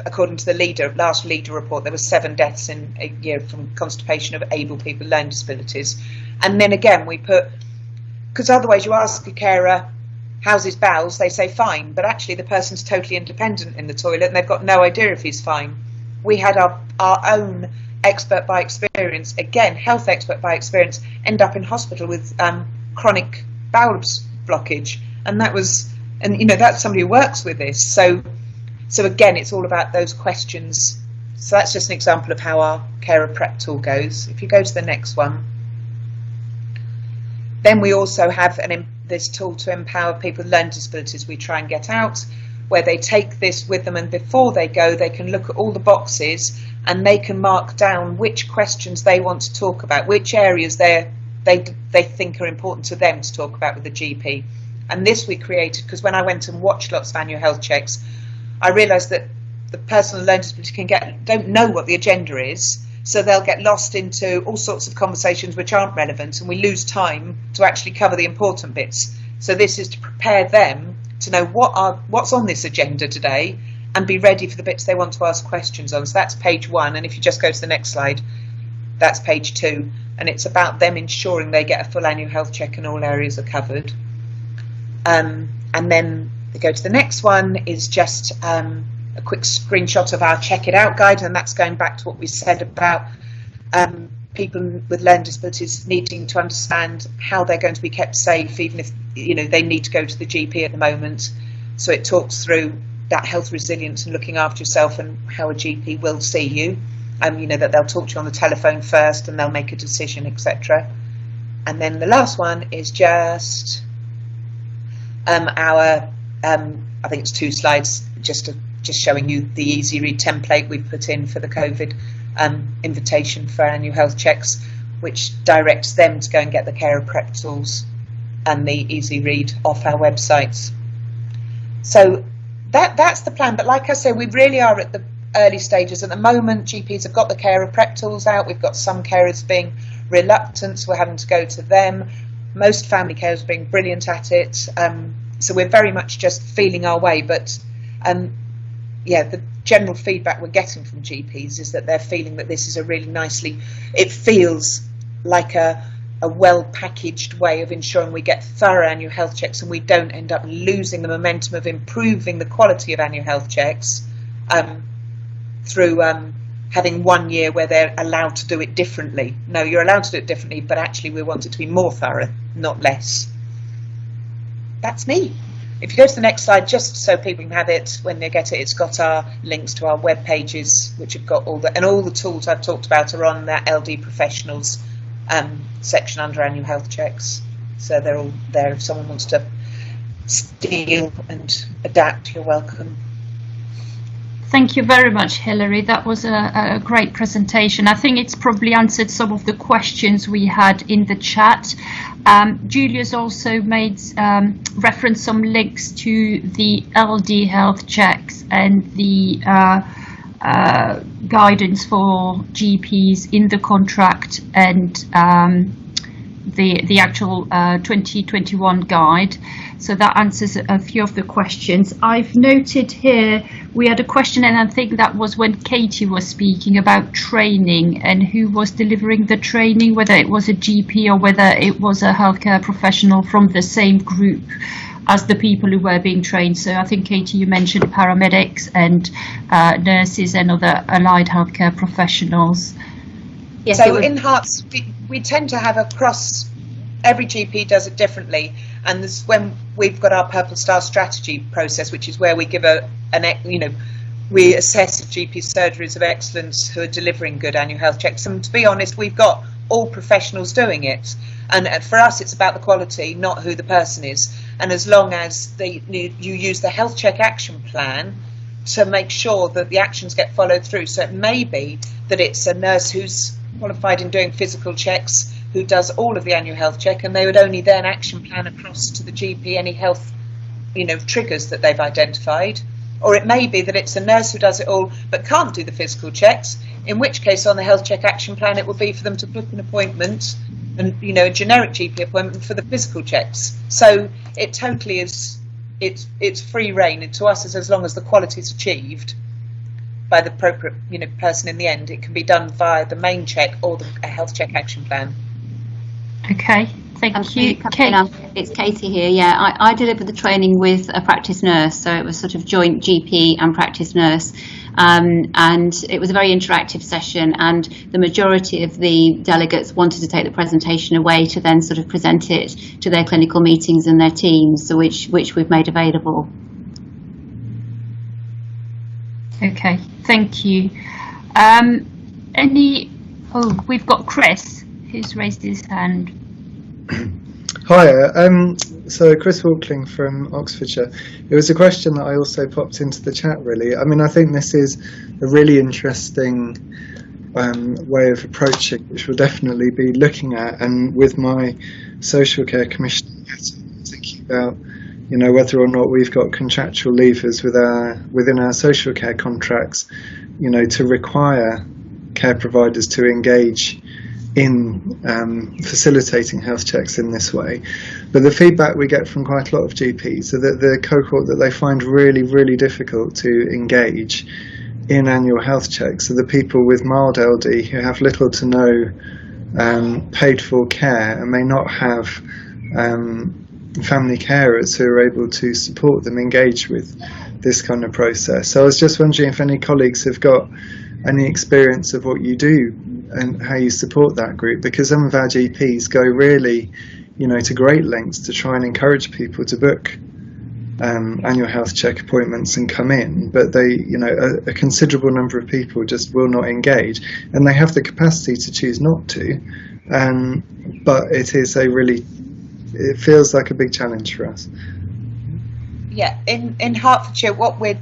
according to the last leader report, there were 7 deaths in a year from constipation of able people with learning disabilities. And then again, we put, because otherwise you ask a carer, how's his bowels? They say fine, but actually the person's totally independent in the toilet and they've got no idea if he's fine. We had our own expert by experience, again, health expert by experience, end up in hospital with chronic bowel blockage, and that's somebody who works with this. So again, it's all about those questions. So that's just an example of how our carer prep tool goes. If you go to the next one, then we also have this tool to empower people with learning disabilities we try and get out, where they take this with them, and before they go, they can look at all the boxes and they can mark down which questions they want to talk about, which areas they think are important to them to talk about with the GP. And this we created because when I went and watched lots of annual health checks, I realised that the person with learning disability don't know what the agenda is, so they'll get lost into all sorts of conversations which aren't relevant, and we lose time to actually cover the important bits. So this is to prepare them to know what's on this agenda today and be ready for the bits they want to ask questions on. So that's page 1, and if you just go to the next slide, that's page 2, and it's about them ensuring they get a full annual health check and all areas are covered. And then they go to the next one is just a quick screenshot of our Check It Out guide, and that's going back to what we said about people with learning disabilities needing to understand how they're going to be kept safe, even if they need to go to the GP at the moment. So it talks through that health resilience and looking after yourself and how a GP will see you. That they'll talk to you on the telephone first and they'll make a decision, etc. And then the last one is just our I think it's 2 slides just showing you the easy read template we've put in for the COVID invitation for annual health checks, which directs them to go and get the carer prep tools and the easy read off our websites. So that's the plan. But like I say, we really are at the early stages. At the moment, GPs have got the carer prep tools out. We've got some carers being reluctant, so we're having to go to them. Most family carers are being brilliant at it. So we're very much just feeling our way. But yeah, the general feedback we're getting from GPs is that they're feeling that this is a really nicely, it feels like a well-packaged way of ensuring we get thorough annual health checks and we don't end up losing the momentum of improving the quality of annual health checks through having 1 year where they're allowed to do it differently. No, you're allowed to do it differently, but actually we want it to be more thorough, not less. That's me. If you go to the next slide, just so people can have it when they get it, it's got our links to our web pages, which have got all the tools I've talked about are on that LD professionals section under annual health checks. So they're all there. If someone wants to steal and adapt, you're welcome. Thank you very much, Hilary. That was a great presentation. I think it's probably answered some of the questions we had in the chat. Julia's also made reference some links to the LD health checks and the guidance for GPs in the contract and the actual 2021 guide. So that answers a few of the questions. I've noted here we had a question, and I think that was when Katie was speaking about training and who was delivering the training, whether it was a GP or whether it was a healthcare professional from the same group as the people who were being trained. So I think, Katie, you mentioned paramedics and nurses and other allied healthcare professionals. Yes, so in Hearts, we tend to have across, every GP does it differently. And this is when we've got our Purple Star strategy process, which is where we give we assess if GP surgeries of excellence who are delivering good annual health checks. And to be honest, we've got all professionals doing it. And for us, it's about the quality, not who the person is. And as long as you use the health check action plan to make sure that the actions get followed through. So it may be that it's a nurse who's qualified in doing physical checks who does all of the annual health check, and they would only then action plan across to the GP any health, triggers that they've identified. Or it may be that it's a nurse who does it all but can't do the physical checks, in which case on the health check action plan it would be for them to book an appointment, and a generic GP appointment for the physical checks. So it totally is, it's free reign. To us, as long as the quality is achieved by the appropriate person in the end, it can be done via the main check or a health check action plan. Okay, thank you. It's Katie here. Yeah, I delivered the training with a practice nurse, so it was sort of joint GP and practice nurse, and it was a very interactive session, and the majority of the delegates wanted to take the presentation away to then sort of present it to their clinical meetings and their teams, so which we've made available. Okay, thank you. We've got Chris who's raised his hand. Hiya, so Chris Walkling from Oxfordshire. It was a question that I also popped into the chat, really. I mean, I think this is a really interesting way of approaching, which we'll definitely be looking at. And with my social care commission, thinking about, whether or not we've got contractual levers within our social care contracts, to require care providers to engage in facilitating health checks in this way. But the feedback we get from quite a lot of GPs are that the cohort that they find really, really difficult to engage in annual health checks are the people with mild LD who have little to no paid for care and may not have family carers who are able to support them engage with this kind of process. So I was just wondering if any colleagues have got any experience of what you do and how you support that group, because some of our GPs go really, to great lengths to try and encourage people to book annual health check appointments and come in, but they, a considerable number of people just will not engage, and they have the capacity to choose not to. But it feels like a big challenge for us. Yeah, in Hertfordshire, what we're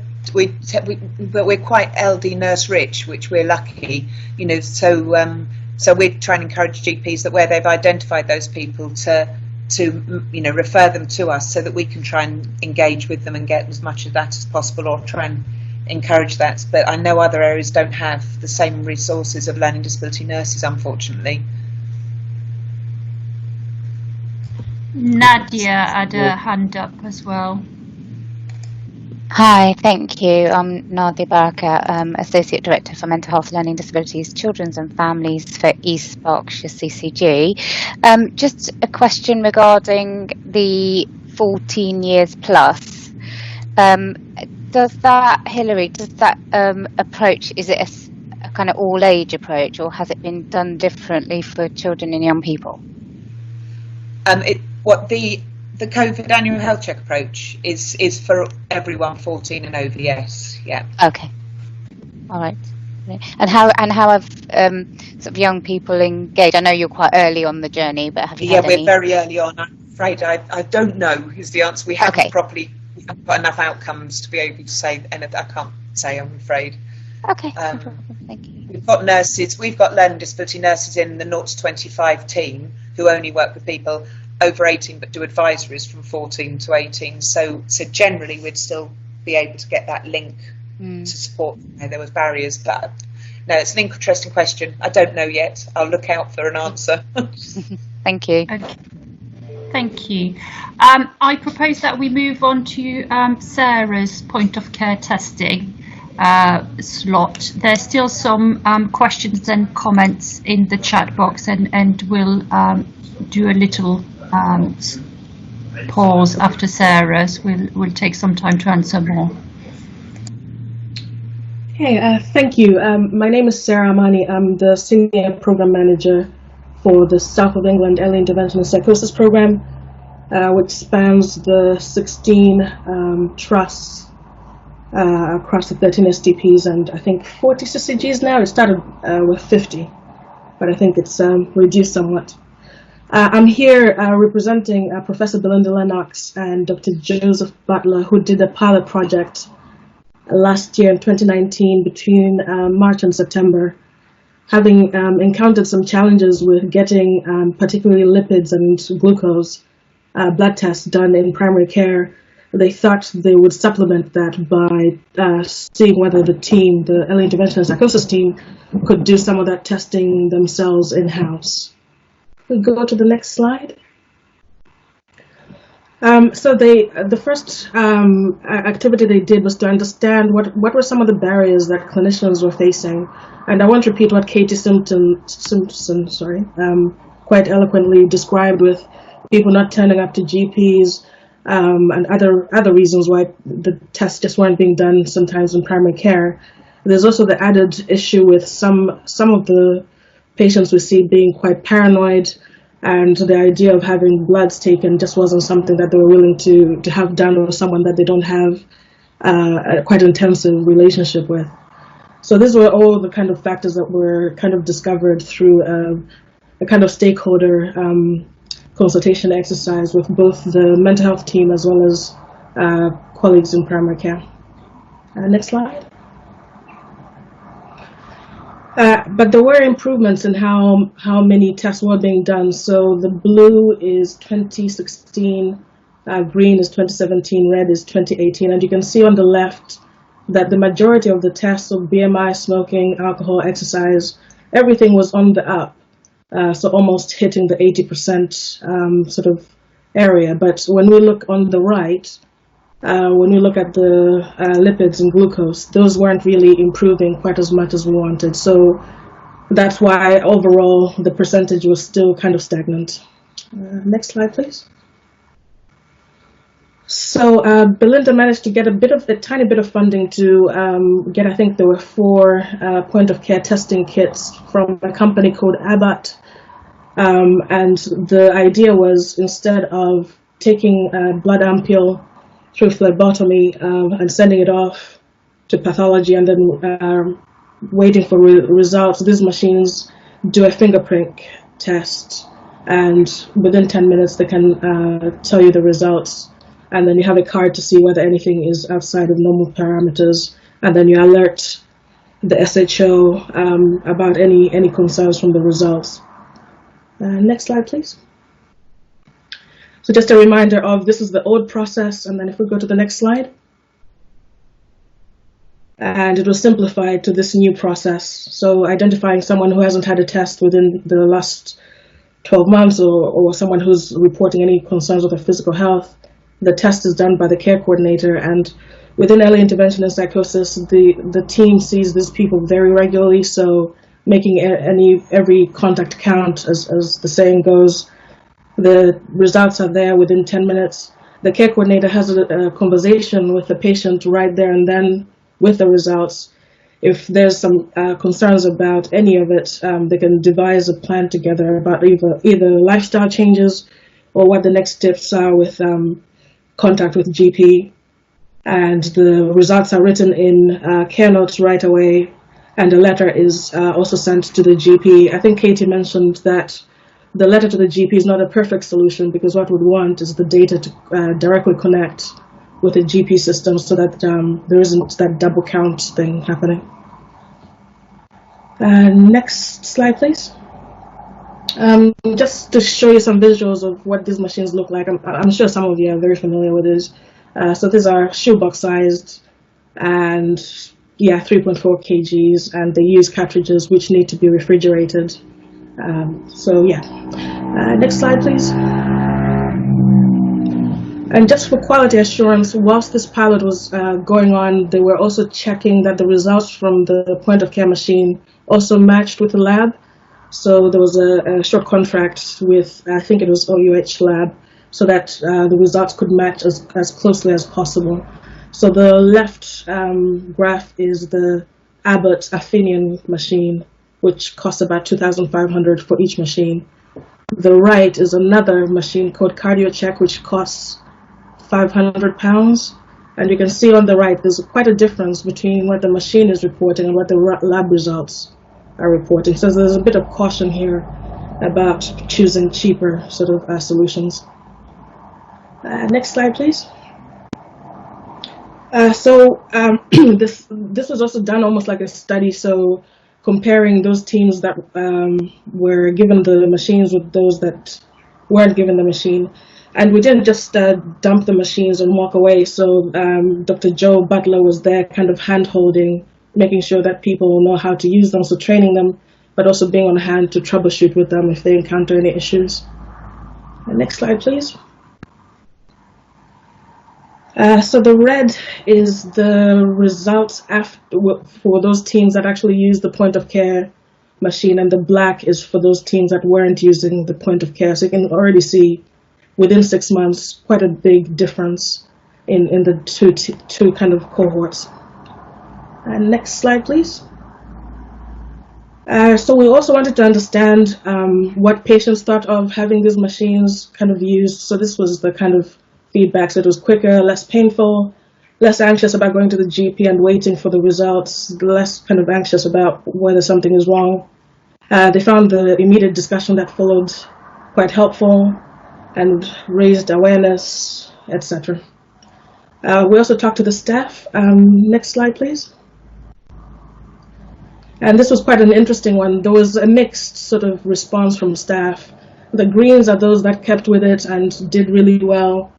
quite LD nurse rich, which we're lucky, so So we're trying to encourage GPs that where they've identified those people to refer them to us so that we can try and engage with them and get as much of that as possible, or try and encourage that. But I know other areas don't have the same resources of learning disability nurses, unfortunately. Nadia had a hand up as well. Hi, thank you. I'm Nadia Baraka, Associate Director for Mental Health, Learning Disabilities, Children's and Families for East Berkshire CCG. Just a question regarding the 14 years plus. Does that, Hilary, approach, is it a kind of all-age approach, or has it been done differently for children and young people? The COVID annual health check approach is for everyone 14 and over. Yes, yeah. Okay, all right. And how have sort of young people engaged? I know you're quite early on the journey, but have you? Yeah, we're very early on. I'm afraid I don't know is the answer. We haven't we haven't got enough outcomes to be able to say, and I can't say, I'm afraid. Okay, no problem. Thank you. We've got nurses. We've got learning disability nurses in the 0 to 25 team who only work with people over 18 but do advisories from 14 to 18, so generally we'd still be able to get that link to support. There was barriers, but no, it's an interesting question. I don't know yet. I'll look out for an answer. Thank you. Okay. Thank you. I propose that we move on to Sarah's point of care testing slot. There's still some questions and comments in the chat box, and we'll do a little pause after Sarah's. We'll take some time to answer more. Hey, thank you. My name is Sarah Amani. I'm the Senior Program Manager for the South of England Early Intervention and Psychosis Program, which spans the 16 trusts across the 13 SDPs and I think 40 CCGs now. It started with 50, but I think it's reduced somewhat. I'm here representing Professor Belinda Lennox and Dr. Joseph Butler, who did a pilot project last year in 2019 between March and September, having encountered some challenges with getting particularly lipids and glucose blood tests done in primary care. They thought they would supplement that by seeing whether the team, the early intervention and psychosis team, could do some of that testing themselves in-house. We go to the next slide. So the first activity they did was to understand what were some of the barriers that clinicians were facing. And I want to repeat what Katie Simpson quite eloquently described with people not turning up to GPs and other reasons why the tests just weren't being done sometimes in primary care. There's also the added issue with some of the patients we see being quite paranoid, and the idea of having bloods taken just wasn't something that they were willing to have done with someone that they don't have a quite intensive relationship with. So these were all the kind of factors that were kind of discovered through a kind of stakeholder consultation exercise with both the mental health team as well as colleagues in primary care. Next slide. But there were improvements in how many tests were being done. So the blue is 2016, green is 2017, red is 2018. And you can see on the left that the majority of the tests of BMI, smoking, alcohol, exercise, everything was on the up. So almost hitting the 80% sort of area. But when we look on the right, when we look at the lipids and glucose, those weren't really improving quite as much as we wanted. So that's why overall the percentage was still kind of stagnant. Next slide, please. So Belinda managed to get a tiny bit of funding to get, I think there were 4 point of care testing kits from a company called Abbott. And the idea was, instead of taking a blood ampule through phlebotomy and sending it off to pathology and then waiting for results, these machines do a fingerprint test, and within 10 minutes they can tell you the results, and then you have a card to see whether anything is outside of normal parameters, and then you alert the SHO about any concerns from the results. Next slide, please. So just a reminder of this is the old process, and then if we go to the next slide. And it was simplified to this new process. So identifying someone who hasn't had a test within the last 12 months or someone who's reporting any concerns with their physical health, the test is done by the care coordinator. And within early intervention and psychosis, the team sees these people very regularly. So making every contact count, as the saying goes. The results are there within 10 minutes. The care coordinator has a conversation with the patient right there and then with the results. If there's some concerns about any of it, they can devise a plan together about either lifestyle changes or what the next steps are with contact with GP. And the results are written in care notes right away, and a letter is also sent to the GP. I think Katie mentioned that the letter to the GP is not a perfect solution, because what we'd want is the data to directly connect with the GP system so that there isn't that double count thing happening. Next slide, please. Just to show you some visuals of what these machines look like. I'm sure some of you are very familiar with this. So these are shoebox sized and 3.4 kgs, and they use cartridges which need to be refrigerated. Next slide, please. And just for quality assurance, whilst this pilot was going on, they were also checking that the results from the point of care machine also matched with the lab. So there was a short contract with, I think it was OUH lab, so that the results could match as closely as possible. So the left graph is the Abbott Athenian machine, which costs about $2,500 for each machine. The right is another machine called CardioCheck, which costs £500. And you can see on the right, there's quite a difference between what the machine is reporting and what the lab results are reporting. So there's a bit of caution here about choosing cheaper sort of solutions. Next slide, please. This was also done almost like a study, so comparing those teams that were given the machines with those that weren't given the machine. And we didn't just dump the machines and walk away. So Dr. Joe Butler was there kind of hand-holding, making sure that people know how to use them, so training them, but also being on hand to troubleshoot with them if they encounter any issues. Next slide, please. So the red is the results for those teams that actually use the point of care machine, and the black is for those teams that weren't using the point of care. So you can already see within 6 months quite a big difference in the two kind of cohorts. Next slide, please. So we also wanted to understand what patients thought of having these machines kind of used. So this was the kind of feedback. So it was quicker, less painful, less anxious about going to the GP and waiting for the results, less kind of anxious about whether something is wrong. They found the immediate discussion that followed quite helpful and raised awareness, etc. We also talked to the staff. Next slide, please. And this was quite an interesting one. There was a mixed sort of response from staff. The greens are those that kept with it and did really well.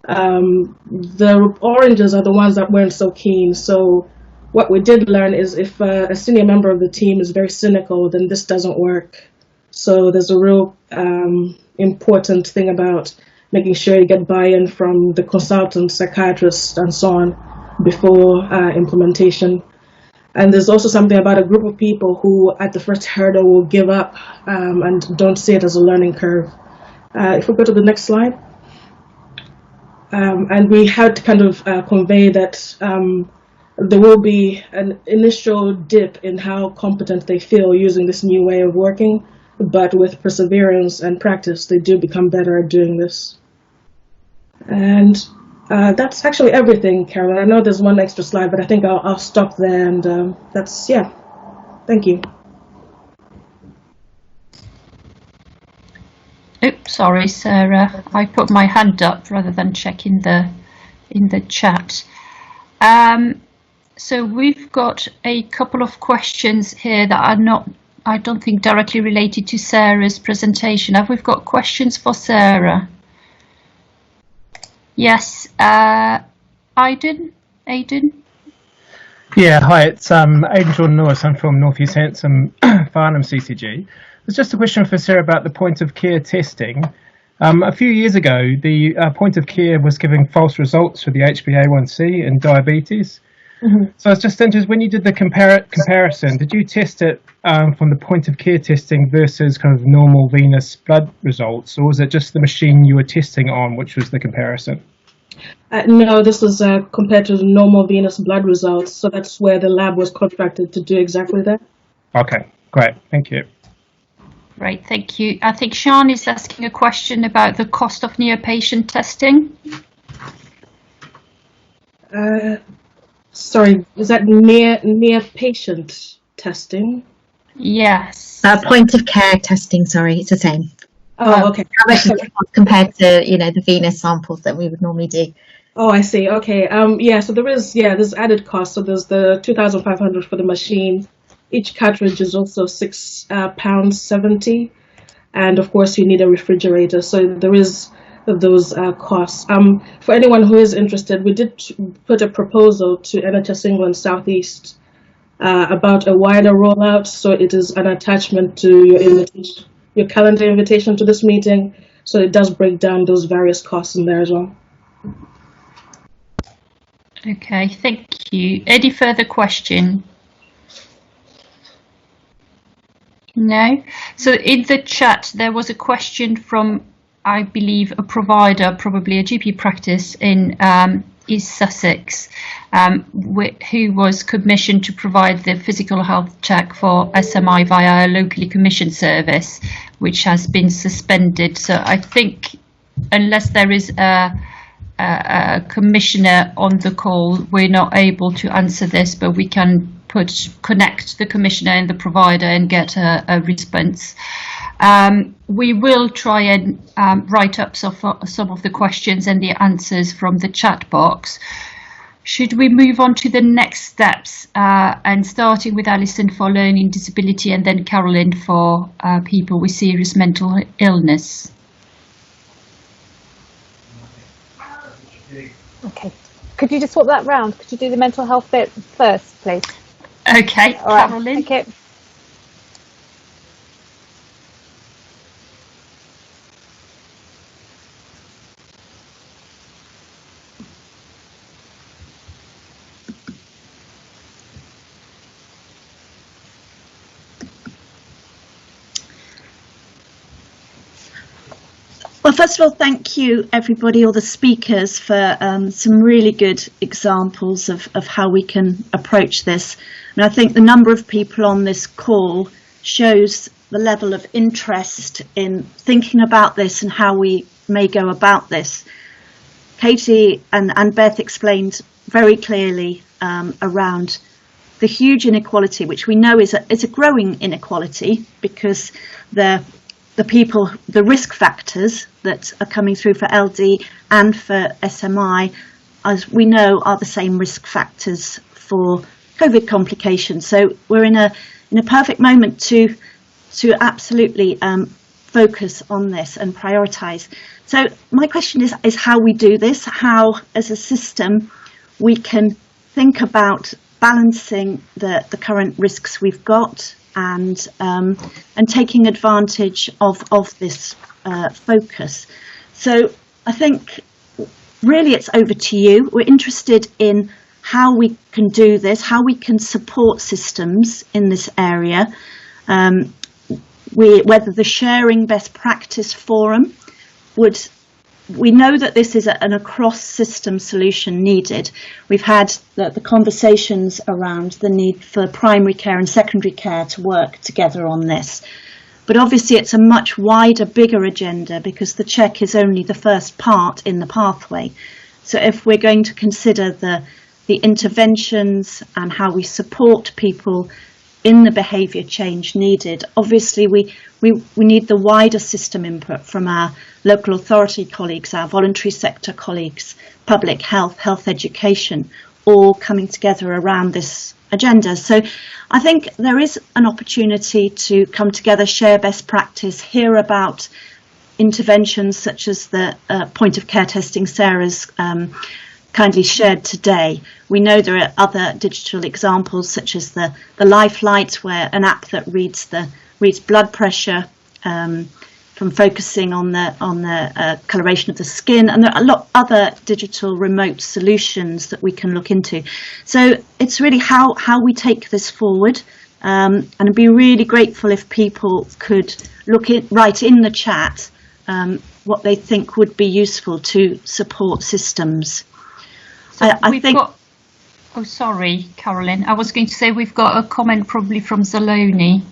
The oranges are the ones that weren't so keen. So what we did learn is if a senior member of the team is very cynical, then this doesn't work. So there's a real important thing about making sure you get buy-in from the consultant, psychiatrist, and so on before implementation. And there's also something about a group of people who at the first hurdle will give up and don't see it as a learning curve. If we go to the next slide. And we had to kind of convey that there will be an initial dip in how competent they feel using this new way of working, but with perseverance and practice, they do become better at doing this. And that's actually everything, Carolyn. I know there's one extra slide, but I think I'll stop there, and that's, yeah. Thank you. Oops, sorry, Sarah. I put my hand up rather than checking in the chat. So we've got a couple of questions here that are not, I don't think, directly related to Sarah's presentation. Have we got questions for Sarah? Yes, Aidan? Yeah, hi, it's Aidan Jordan-Lewis. I'm from North East Hanson, Farnham CCG. It's just a question for Sarah about the point of care testing. A few years ago, the point of care was giving false results for the HbA1c in diabetes. Mm-hmm. So I was just interested, when you did the comparison, did you test it from the point of care testing versus kind of normal venous blood results, or was it just the machine you were testing on which was the comparison? No, this was compared to the normal venous blood results, so that's where the lab was contracted to do exactly that. Okay, great, thank you. Great, thank you. I think Sean is asking a question about the cost of near-patient testing. Sorry, is that near patient testing? Yes. Point of care testing, sorry, it's the same. Oh, okay. How much it costs compared to, the venous samples that we would normally do? Oh, I see. Okay. Yeah. So there's added cost. So there's the 2,500 for the machine. Each cartridge is also £6.70, and of course you need a refrigerator. So there is those costs. For anyone who is interested, we did put a proposal to NHS England South East about a wider rollout. So it is an attachment to your invitation, your calendar invitation to this meeting. So it does break down those various costs in there as well. Okay, thank you. Any further question? No. So in the chat, there was a question from, I believe, a provider, probably a GP practice in East Sussex, who was commissioned to provide the physical health check for SMI via a locally commissioned service, which has been suspended. So I think unless there is a commissioner on the call, we're not able to answer this, but we can connect the commissioner and the provider and get a response. We will try and write up some of the questions and the answers from the chat box. Should we move on to the next steps, and starting with Alison for learning disability and then Carolyn for people with serious mental illness? Okay. Could you just swap that round? Could you do the mental health bit first, please? Okay, all right. Carolyn. Thank you. Well, first of all, thank you, everybody, all the speakers, for some really good examples of how we can approach this. And I think the number of people on this call shows the level of interest in thinking about this and how we may go about this. Katie and Beth explained very clearly around the huge inequality, which we know is a growing inequality, because the risk factors that are coming through for LD and for SMI, as we know, are the same risk factors for COVID complications. So we're in a perfect moment to absolutely focus on this and prioritise. So my question is how we do this, how as a system we can think about balancing the current risks we've got and taking advantage of this focus. So I think really it's over to you. We're interested in how we can do this, how we can support systems in this area, whether the sharing best practice forum we know that this is an across-system solution needed. We've had the conversations around the need for primary care and secondary care to work together on this. But obviously it's a much wider, bigger agenda, because the check is only the first part in the pathway. So if we're going to consider the interventions and how we support people in the behaviour change needed, obviously we need the wider system input from our local authority colleagues, our voluntary sector colleagues, public health, health education, all coming together around this agenda. So I think there is an opportunity to come together, share best practice, hear about interventions such as the point of care testing Sarah's kindly shared today. We know there are other digital examples such as the Life Light, where an app that reads blood pressure from focusing on the coloration of the skin, and there are a lot of other digital remote solutions that we can look into. So it's really how we take this forward, and I'd be really grateful if people could write in the chat what they think would be useful to support systems. So I think. Oh, sorry, Carolyn. I was going to say we've got a comment probably from Zaloni.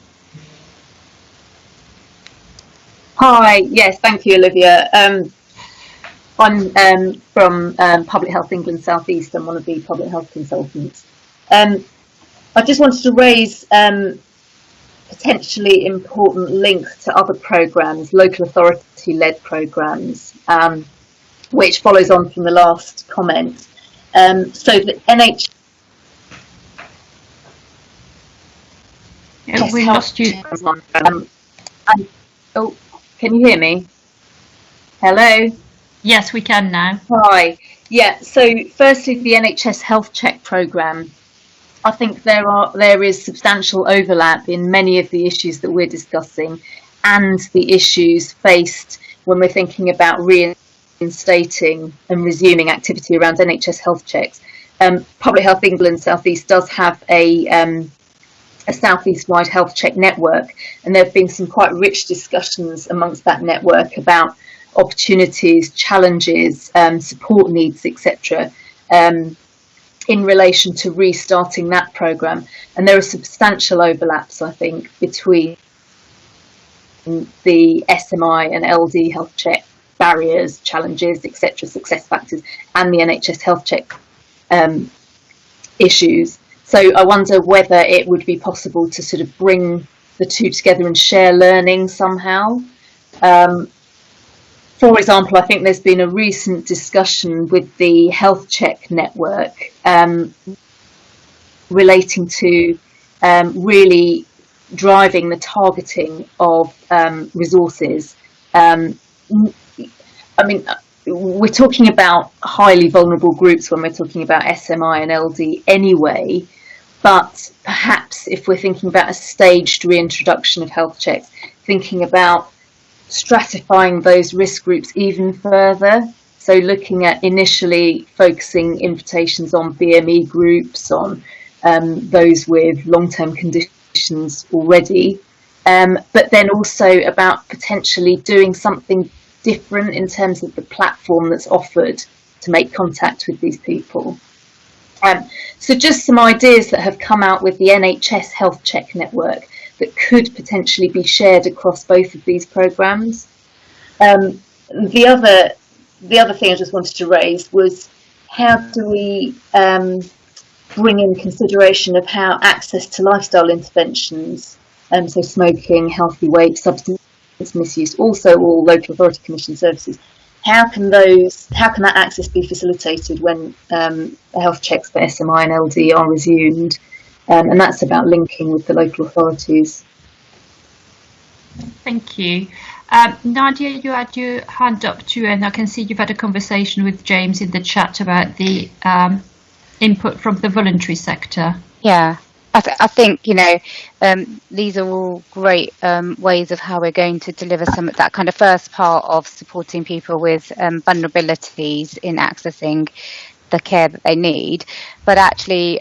Hi, yes, thank you, Olivia. I'm from Public Health England South East. I'm one of the public health consultants. I just wanted to raise potentially important links to other programmes, local authority-led programmes, which follows on from the last comment. So the NHS. Yeah, we lost you. Oh, can you hear me? Hello? Yes, we can now. Hi. Yeah, so firstly, the NHS Health Check programme. I think there is substantial overlap in many of the issues that we're discussing and the issues faced when we're thinking about reinstating and resuming activity around NHS health checks. Public Health England South East does have a South East-wide health check network, and there have been some quite rich discussions amongst that network about opportunities, challenges, support needs, etc. In relation to restarting that programme. And there are substantial overlaps, I think, between the SMI and LD health check barriers, challenges, etc., success factors, and the NHS health check issues. So I wonder whether it would be possible to sort of bring the two together and share learning somehow. For example, I think there's been a recent discussion with the health check network relating to really driving the targeting of resources. I mean, we're talking about highly vulnerable groups when we're talking about SMI and LD anyway, but perhaps if we're thinking about a staged reintroduction of health checks, thinking about stratifying those risk groups even further. So looking at initially focusing invitations on BME groups, on those with long-term conditions already, but then also about potentially doing something different in terms of the platform that's offered to make contact with these people. So just some ideas that have come out with the NHS Health Check Network that could potentially be shared across both of these programmes. The other thing I just wanted to raise was how do we bring in consideration of how access to lifestyle interventions, so smoking, healthy weight, substance misuse, also all local authority commission services, how can that access be facilitated when health checks for SMI and LD are resumed? And that's about linking with the local authorities. Thank you. Nadia, you had your hand up too, and I can see you've had a conversation with James in the chat about the input from the voluntary sector. Yeah, I think, you know, these are all great ways of how we're going to deliver some of that kind of first part of supporting people with vulnerabilities in accessing the care that they need. But actually,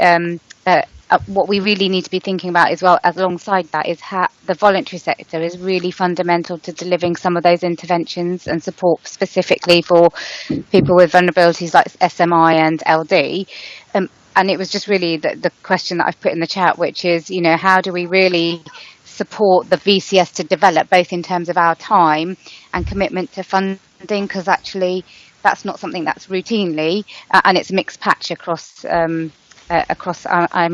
what we really need to be thinking about as well, as alongside that, is how the voluntary sector is really fundamental to delivering some of those interventions and support specifically for people with vulnerabilities like SMI and LD. And it was just really the question that I've put in the chat, which is, you know, how do we really support the VCS to develop, both in terms of our time and commitment to funding, because actually that's not something that's routinely, and it's a mixed patch across, I'm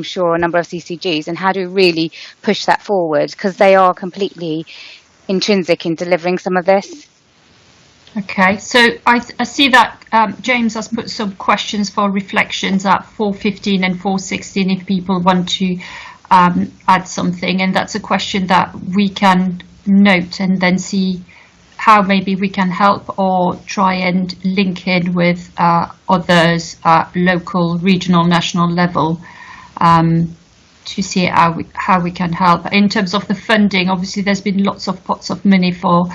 sure, a number of CCGs, and how do we really push that forward, because they are completely intrinsic in delivering some of this. Okay, so I see that James has put some questions for reflections at 4:15 and 4:16 if people want to add something, and that's a question that we can note and then see how maybe we can help or try and link in with others at local, regional, national level to see how we can help. In terms of the funding, obviously there's been lots of pots of money for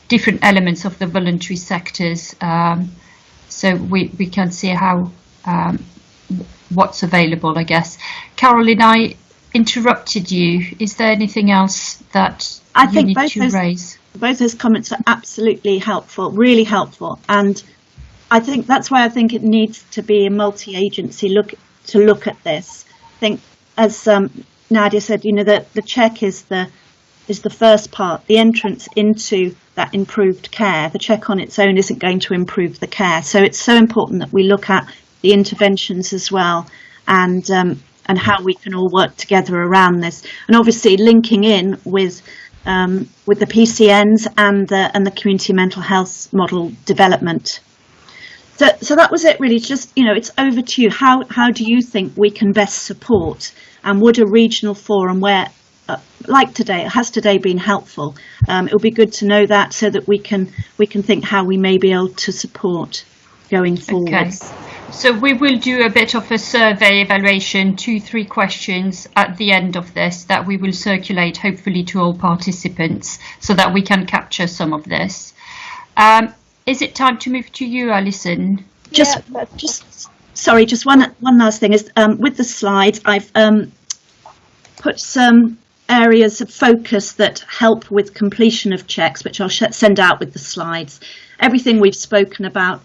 different elements of the voluntary sectors, so we can see how what's available, I guess. Caroline, I interrupted you. Is there anything else that you need to raise? Both those comments are absolutely helpful, really helpful, and I think that's why I think it needs to be a multi-agency look at this. I think, as Nadia said, you know, that the check is the first part, the entrance into that improved care. The check on its own isn't going to improve the care, so it's so important that we look at the interventions as well, and how we can all work together around this, and obviously linking in with the PCNs and the community mental health model development. So that was it really. Just, you know, it's over to you. How do you think we can best support, and would a regional forum where like today, has today been helpful? It would be good to know that, so that we can think how we may be able to support going forward. Okay. So we will do a bit of a survey evaluation, 2-3 questions at the end of this that we will circulate hopefully to all participants so that we can capture some of this. Is it time to move to you, Alison? Just one last thing is with the slides, I've put some areas of focus that help with completion of checks, which I'll send out with the slides. Everything we've spoken about,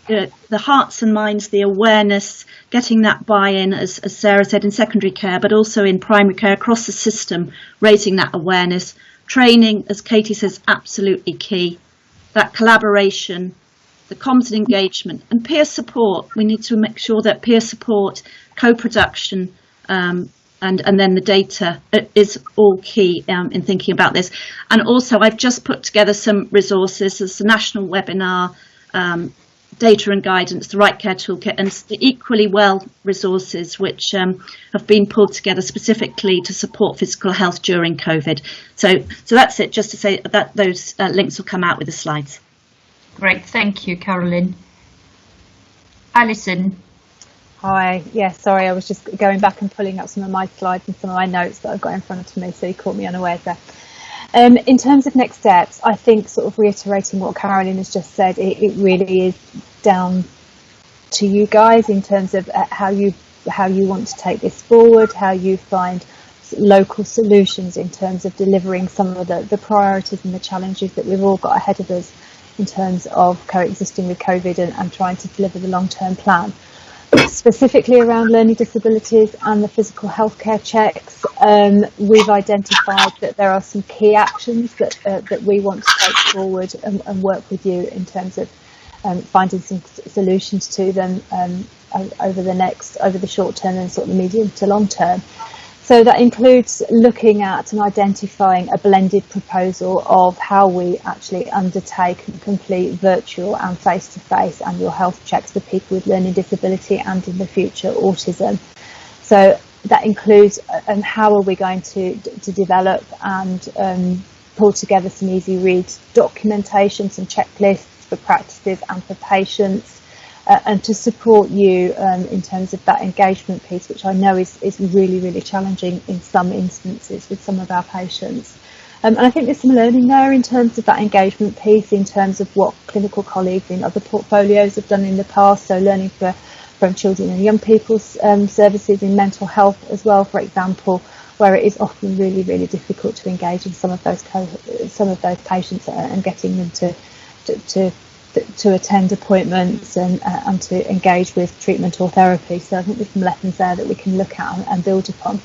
the hearts and minds, the awareness, getting that buy-in, as Sarah said, in secondary care, but also in primary care across the system, raising that awareness. Training, as Katie says, absolutely key. That collaboration, the comms and engagement, and peer support. We need to make sure that peer support, co-production, and then the data is all key in thinking about this. And also, I've just put together some resources. There's a national webinar, data and guidance, the Right Care Toolkit, and the Equally Well resources, which have been pulled together specifically to support physical health during COVID. So that's it, just to say that those links will come out with the slides. Great, thank you, Caroline. Alison. Hi, yeah, sorry, I was just going back and pulling up some of my slides and some of my notes that I've got in front of me, so you caught me unawares there. In terms of next steps, I think, sort of reiterating what Caroline has just said, it really is down to you guys in terms of how you want to take this forward, how you find local solutions in terms of delivering some of the priorities and the challenges that we've all got ahead of us in terms of coexisting with COVID and trying to deliver the long-term plan. Specifically around learning disabilities and the physical healthcare checks, we've identified that there are some key actions that we want to take forward and work with you in terms of finding some solutions to them over the short term and sort of the medium to long term. So that includes looking at and identifying a blended proposal of how we actually undertake and complete virtual and face-to-face annual health checks for people with learning disability and in the future autism. So that includes how are we going to develop and pull together some easy read documentation, some checklists for practices and for patients, and to support you in terms of that engagement piece, which I know is really, really challenging in some instances with some of our patients. And I think there's some learning there in terms of that engagement piece, in terms of what clinical colleagues in other portfolios have done in the past. So learning from children and young people's services in mental health as well, for example, where it is often really, really difficult to engage in some of those patients and getting them to attend appointments and to engage with treatment or therapy. So I think there's some lessons there that we can look at and build upon.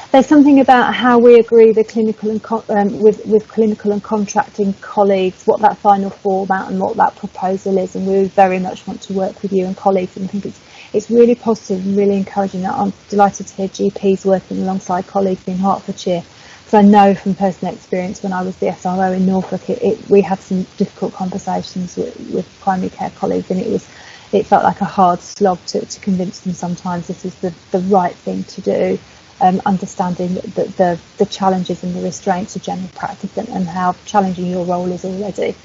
There's something about how we agree the clinical and with clinical and contracting colleagues, what that final format and what that proposal is, and we very much want to work with you and colleagues, and I think it's really positive and really encouraging. I'm delighted to hear GPs working alongside colleagues in Hertfordshire because I know from personal experience when I was the SRO in Norfolk, we had some difficult conversations with primary care colleagues, and it felt like a hard slog to convince them sometimes this is the right thing to do, understanding the challenges and the restraints of general practice and how challenging your role is already.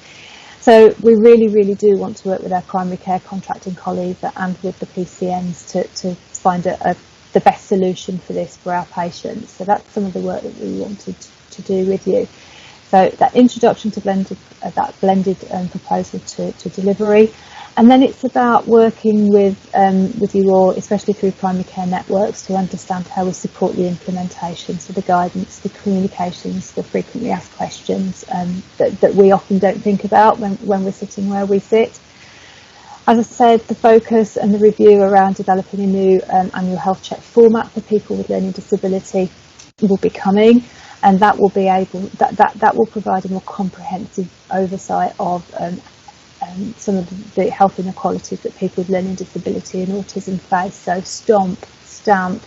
So we really, really do want to work with our primary care contracting colleagues and with the PCNs to find the best solution for this for our patients. So that's some of the work that we wanted to do with you. So that introduction to blended proposal to delivery. And then it's about working with you all, especially through primary care networks, to understand how we support the implementation, so the guidance, the communications, the frequently asked questions that we often don't think about when we're sitting where we sit. As I said, the focus and the review around developing a new annual health check format for people with learning disability will be coming, and that will be that will provide a more comprehensive oversight of some of the health inequalities that people with learning disability and autism face. So stamp,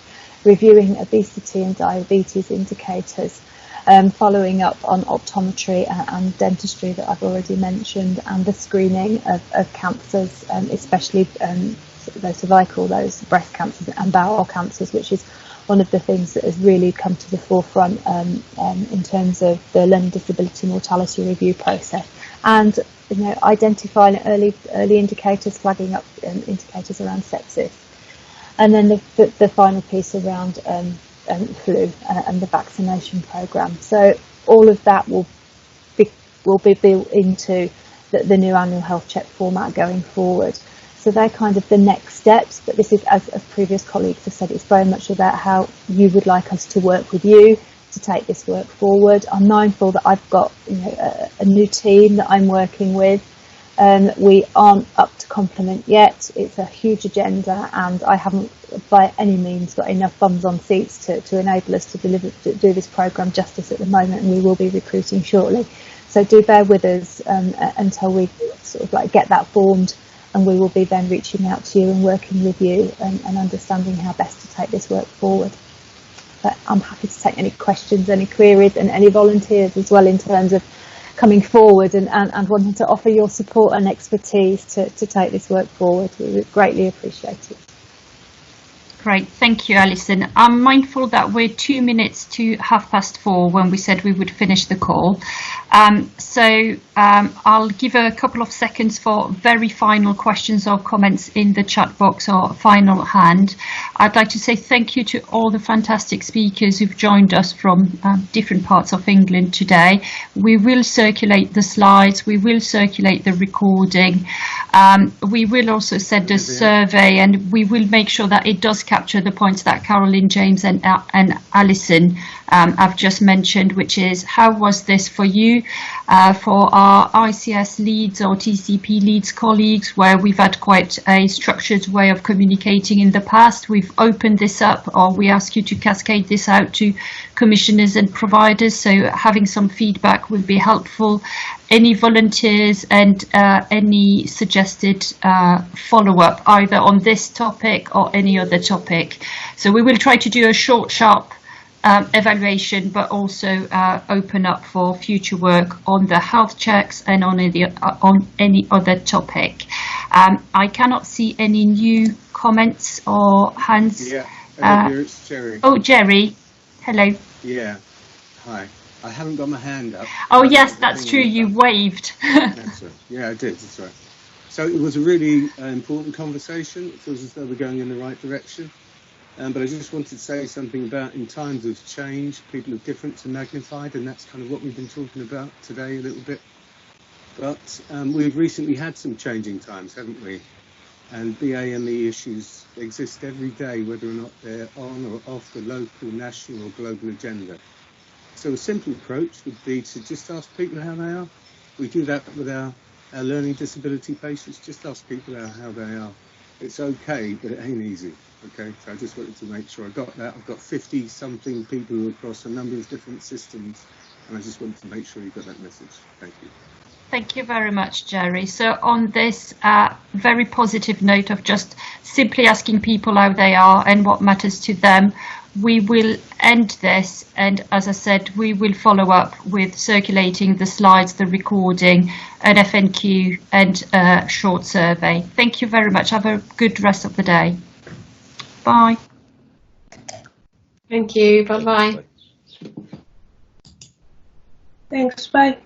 reviewing obesity and diabetes indicators, following up on optometry and dentistry that I've already mentioned, and the screening of cancers, especially those cervical, those breast cancers and bowel cancers, which is one of the things that has really come to the forefront in terms of the learning disability mortality review process. And identifying early indicators, flagging up indicators around sepsis, and then the final piece around flu and the vaccination programme. So all of that will be built into the new annual health check format going forward. So they're kind of the next steps, but this is, as previous colleagues have said, it's very much about how you would like us to work with you to take this work forward. I'm mindful that I've got a new team that I'm working with. We aren't up to complement yet. It's a huge agenda, and I haven't by any means got enough bums on seats to enable us to do this programme justice at the moment, and we will be recruiting shortly. So do bear with us until we sort of get that formed, and we will be then reaching out to you and working with you and understanding how best to take this work forward. But I'm happy to take any questions, any queries, and any volunteers as well in terms of coming forward and wanting to offer your support and expertise to take this work forward. We would greatly appreciate it. Great, thank you, Alison. I'm mindful that we're 2 minutes to 4:30 when we said we would finish the call. I'll give a couple of seconds for very final questions or comments in the chat box or final hand. I'd like to say thank you to all the fantastic speakers who've joined us from different parts of England today. We will circulate the slides, we will circulate the recording, we will also send a survey, and we will make sure that it does capture the points that Caroline, James and Alison have just mentioned, which is how was this for you, for our ICS leads or TCP leads colleagues, where we've had quite a structured way of communicating in the past. We've opened this up, or we ask you to cascade this out to commissioners and providers, so having some feedback will be helpful. Any volunteers and any suggested follow-up either on this topic or any other topic. So we will try to do a short, sharp evaluation, but also open up for future work on the health checks and on any other topic. I cannot see any new comments or hands. Yeah, here it's Jerry. Oh, Jerry. Hello. Yeah, hi. I haven't got my hand up. Oh, yes, that's true. You waved. That's right. Yeah, I did. That's right. So it was a really important conversation. It feels as though we're going in the right direction. But I just wanted to say something about, in times of change, people are different to magnified, and that's kind of what we've been talking about today a little bit. But we've recently had some changing times, haven't we? And BAME issues exist every day, whether or not they're on or off the local, national or global agenda. So a simple approach would be to just ask people how they are. We do that with our learning disability patients. Just ask people how they are. It's okay, but it ain't easy. Okay, so I just wanted to make sure I got that. I've got 50-something people across a number of different systems, and I just wanted to make sure you got that message. Thank you. Thank you very much, Jerry. So on this very positive note of just simply asking people how they are and what matters to them, we will end this, and as I said, we will follow up with circulating the slides, the recording, an FNQ and a short survey. Thank you very much. Have a good rest of the day. Bye. Thank you. Bye-bye. Thanks. Bye.